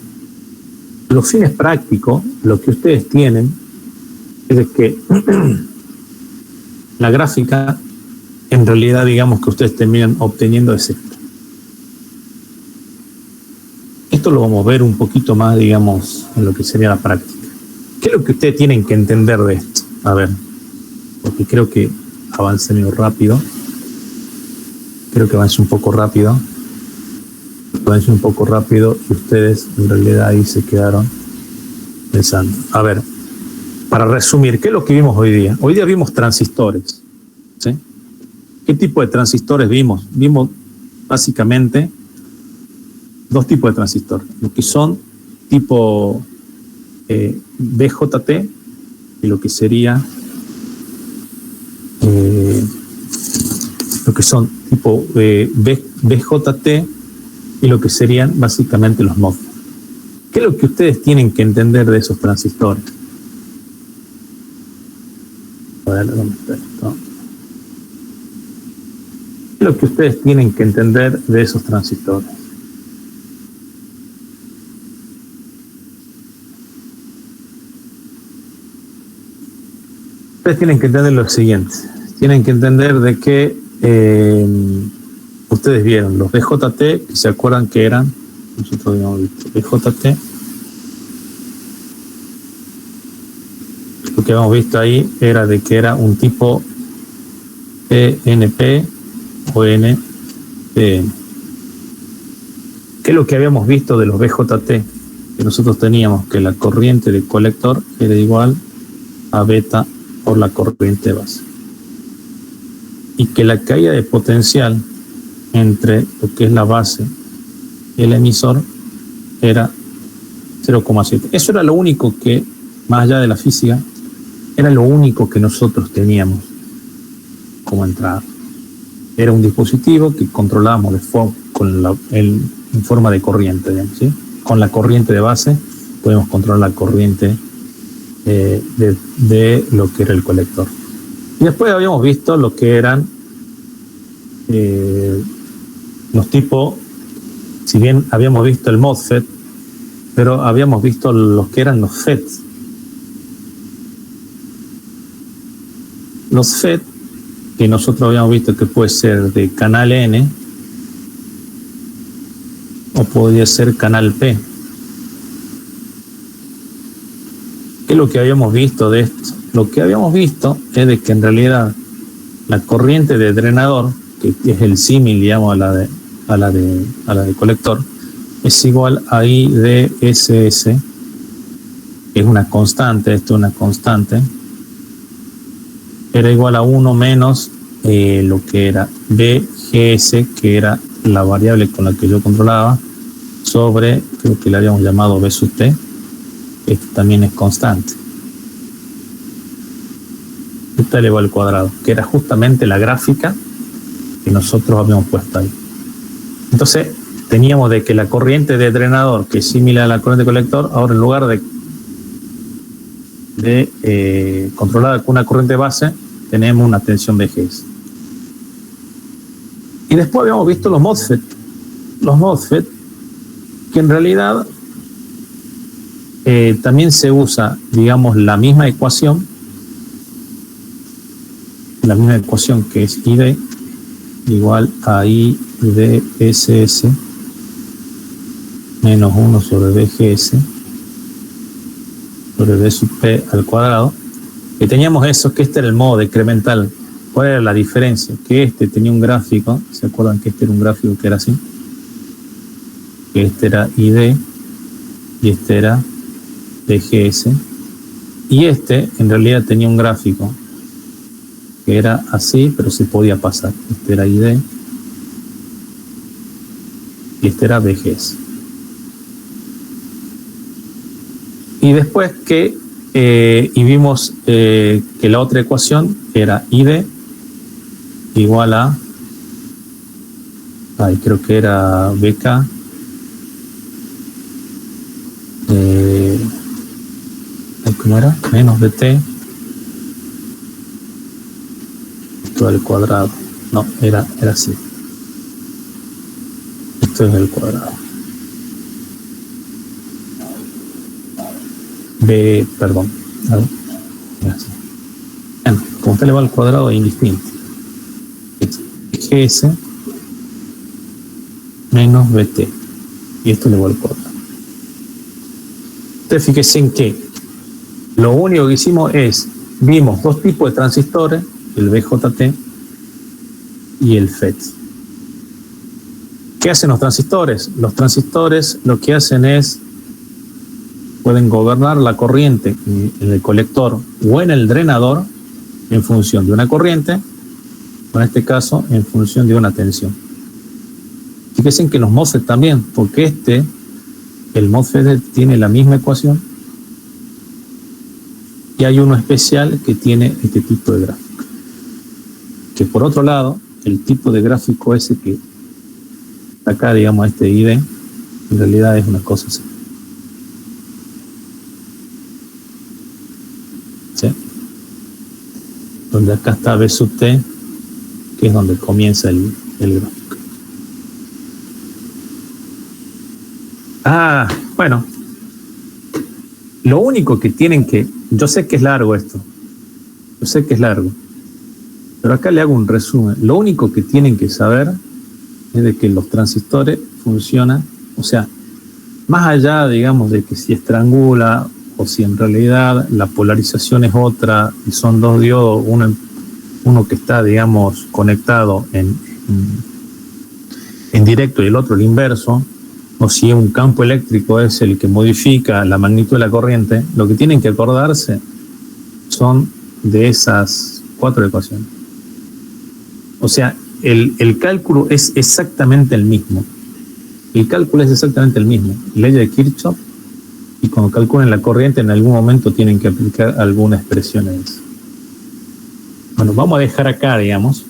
A: Los fines prácticos, lo que ustedes tienen es de que la gráfica, en realidad, digamos, que ustedes terminan obteniendo es esto. Esto lo vamos a ver un poquito más, digamos, en lo que sería la práctica. ¿Qué es lo que ustedes tienen que entender de esto? A ver, porque creo que avance medio rápido. Creo que avance un poco rápido. Avance un poco rápido y ustedes en realidad ahí se quedaron pensando. A ver, para resumir, ¿qué es lo que vimos hoy día? Hoy día vimos transistores, ¿sí? ¿Qué tipo de transistores vimos? Vimos básicamente dos tipos de transistores. Lo que son tipo BJT y lo que sería lo que son tipo BJT y lo que serían básicamente los MOSFET. ¿Qué es lo que ustedes tienen que entender de esos transistores? A ver, ¿dónde está esto? ¿Qué es lo que ustedes tienen que entender de esos transistores? Ustedes tienen que entender lo siguiente. Tienen que entender de que ustedes vieron los BJT, que se acuerdan que eran, nosotros habíamos visto BJT, lo que habíamos visto ahí era de que era un tipo PNP o NPN. ¿Qué es lo que habíamos visto de los BJT? Que nosotros teníamos que la corriente del colector era igual a beta por la corriente base. Y que la caída de potencial entre lo que es la base y el emisor era 0,7. Eso era lo único que, más allá de la física, era lo único que nosotros teníamos como entrada. Era un dispositivo que controlábamos en forma de corriente, digamos, ¿sí? Con la corriente de base podemos controlar la corriente de lo que era el colector. Y después habíamos visto lo que eran los tipos, si bien habíamos visto el MOSFET, pero habíamos visto los que eran los FET. Los FET, que nosotros habíamos visto que puede ser de canal N o podría ser canal P. ¿Qué es lo que habíamos visto de esto? Lo que habíamos visto es de que en realidad la corriente de drenador, que es el símil, digamos, a la de colector, es igual a IDSS, que es una constante, esto es una constante, era igual a 1 menos lo que era BGS, que era la variable con la que yo controlaba, sobre, creo que le habíamos llamado B sub T, esto también es constante. Esto elevado al cuadrado, que era justamente la gráfica que nosotros habíamos puesto ahí. Entonces, teníamos de que la corriente de drenador, que es similar a la corriente de colector, ahora en lugar de controlada con una corriente base, tenemos una tensión BGS. Y después habíamos visto los MOSFET. Los MOSFET, que en realidad también se usa, digamos, la misma ecuación que es ID igual a IDSS menos 1 sobre BGS sobre B sub P al cuadrado. Y teníamos eso, que este era el modo decremental. ¿Cuál era la diferencia? Que este tenía un gráfico, ¿se acuerdan que este era un gráfico que era así? Que este era ID y este era BGS. Y este en realidad tenía un gráfico que era así, pero se podía pasar. Este era ID y este era BGS. Y después que y vimos que la otra ecuación era ID igual a, creo que era BK ¿cómo era? Menos BT esto al cuadrado. No, era así. Esto es el cuadrado. Perdón. Bueno, como está elevado al cuadrado es indistinto. GS menos BT. Y esto elevado al cuadrado. Entonces fíjense en que lo único que hicimos es, vimos dos tipos de transistores, el BJT y el FET. ¿Qué hacen los transistores? Los transistores lo que hacen es, pueden gobernar la corriente en el colector o en el drenador en función de una corriente, o en este caso en función de una tensión. Fíjense que los MOSFET también, porque el MOSFET tiene la misma ecuación y hay uno especial que tiene este tipo de gráfico. Que por otro lado, el tipo de gráfico ese que acá, digamos, este ID, en realidad es una cosa así. ¿Sí? Donde acá está B sub T, que es donde comienza el gráfico. Bueno. Lo único que tienen que... Yo sé que es largo esto. Yo sé que es largo. Pero acá le hago un resumen. Lo único que tienen que saber es de que los transistores funcionan, o sea, más allá, digamos, de que si estrangula o si en realidad la polarización es otra y son dos diodos, uno que está, digamos, conectado en directo y el otro el inverso, o si un campo eléctrico es el que modifica la magnitud de la corriente, lo que tienen que acordarse son de esas 4 ecuaciones. O sea, el cálculo es exactamente el mismo. El cálculo es exactamente el mismo. Ley de Kirchhoff, y cuando calculen la corriente en algún momento tienen que aplicar alguna expresión a eso. Bueno, vamos a dejar acá, digamos,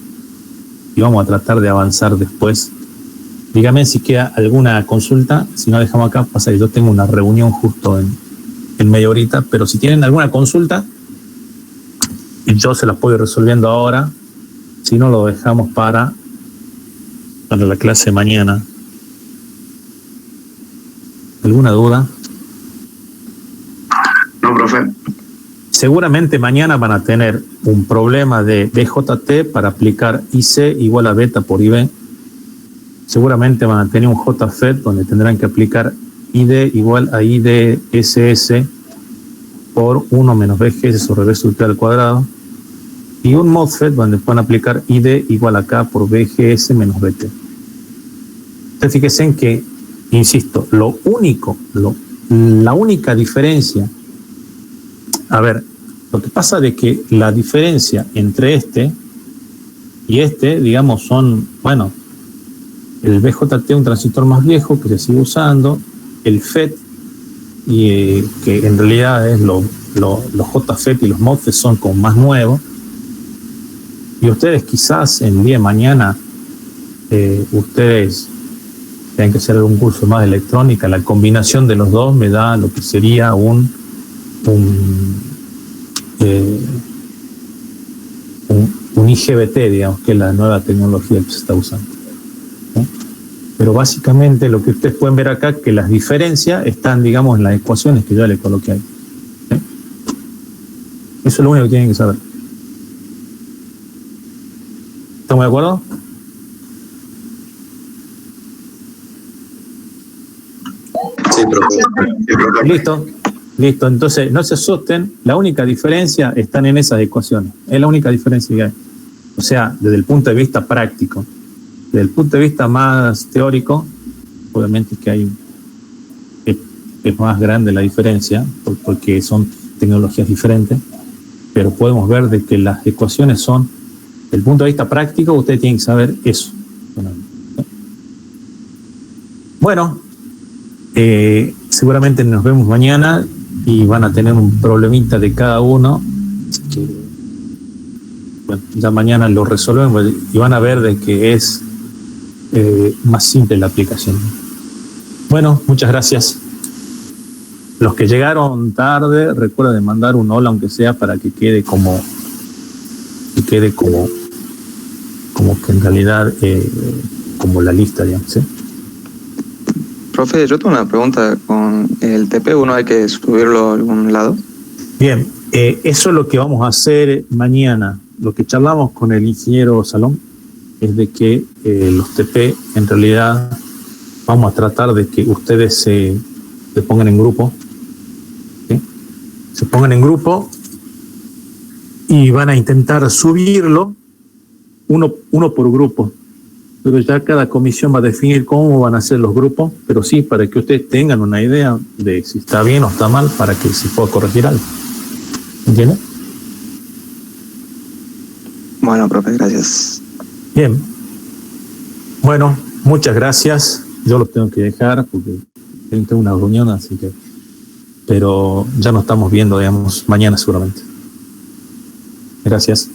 A: y vamos a tratar de avanzar después. Dígame si queda alguna consulta. Si no, dejamos acá. Pasa que yo tengo una reunión justo en media horita, pero si tienen alguna consulta, y yo se las puedo ir resolviendo ahora. Si no, lo dejamos para la clase de mañana. ¿Alguna duda?
B: No, profe.
A: Seguramente mañana van a tener un problema de BJT para aplicar IC igual a beta por IB. Seguramente van a tener un JFET donde tendrán que aplicar ID igual a IDSS por 1 menos BGS sobre B sub T al cuadrado. Y un MOSFET donde pueden aplicar ID igual a K por BGS menos BT. Entonces fíjense en que, insisto, la única diferencia, a ver, lo que pasa de que la diferencia entre este y este, digamos, son, bueno, el BJT, un transistor más viejo que se sigue usando, el FET, y que en realidad es los JFET y los MOSFET son como más nuevos. Y ustedes quizás el día de mañana, ustedes tengan que hacer algún curso más de electrónica. La combinación de los dos me da lo que sería un IGBT, digamos, que es la nueva tecnología que se está usando. ¿Sí? Pero básicamente lo que ustedes pueden ver acá, que las diferencias están, digamos, en las ecuaciones que yo le coloqué ahí. ¿Sí? Eso es lo único que tienen que saber. ¿Estamos de acuerdo?
C: Sí, profe.
A: Listo. Entonces, no se asusten. La única diferencia están en esas ecuaciones. Es la única diferencia que hay. O sea, desde el punto de vista práctico. Desde el punto de vista más teórico, obviamente que es más grande la diferencia, porque son tecnologías diferentes, pero podemos ver de que las ecuaciones son, desde el punto de vista práctico, ustedes tienen que saber eso. Bueno, seguramente nos vemos mañana y van a tener un problemita de cada uno. Así que, bueno, ya mañana lo resolvemos y van a ver de que es más simple la aplicación. Bueno, muchas gracias. Los que llegaron tarde, recuerden de mandar un hola, aunque sea para que quede como que en realidad como la lista, digamos, ¿sí?
B: Profe, yo tengo una pregunta. ¿Con el TP1 hay que subirlo a algún lado?
A: Bien, eso es lo que vamos a hacer mañana. Lo que charlamos con el ingeniero Salón es de que los TP, en realidad, vamos a tratar de que ustedes se pongan en grupo. ¿Sí? Se pongan en grupo y van a intentar subirlo uno por grupo. Pero ya cada comisión va a definir cómo van a ser los grupos, pero sí, para que ustedes tengan una idea de si está bien o está mal, para que se pueda corregir algo. ¿Entienden?
B: Bueno, profe, gracias.
A: Bien. Bueno, muchas gracias. Yo los tengo que dejar porque tengo una reunión, así que... Pero ya nos estamos viendo, digamos, mañana seguramente. Gracias.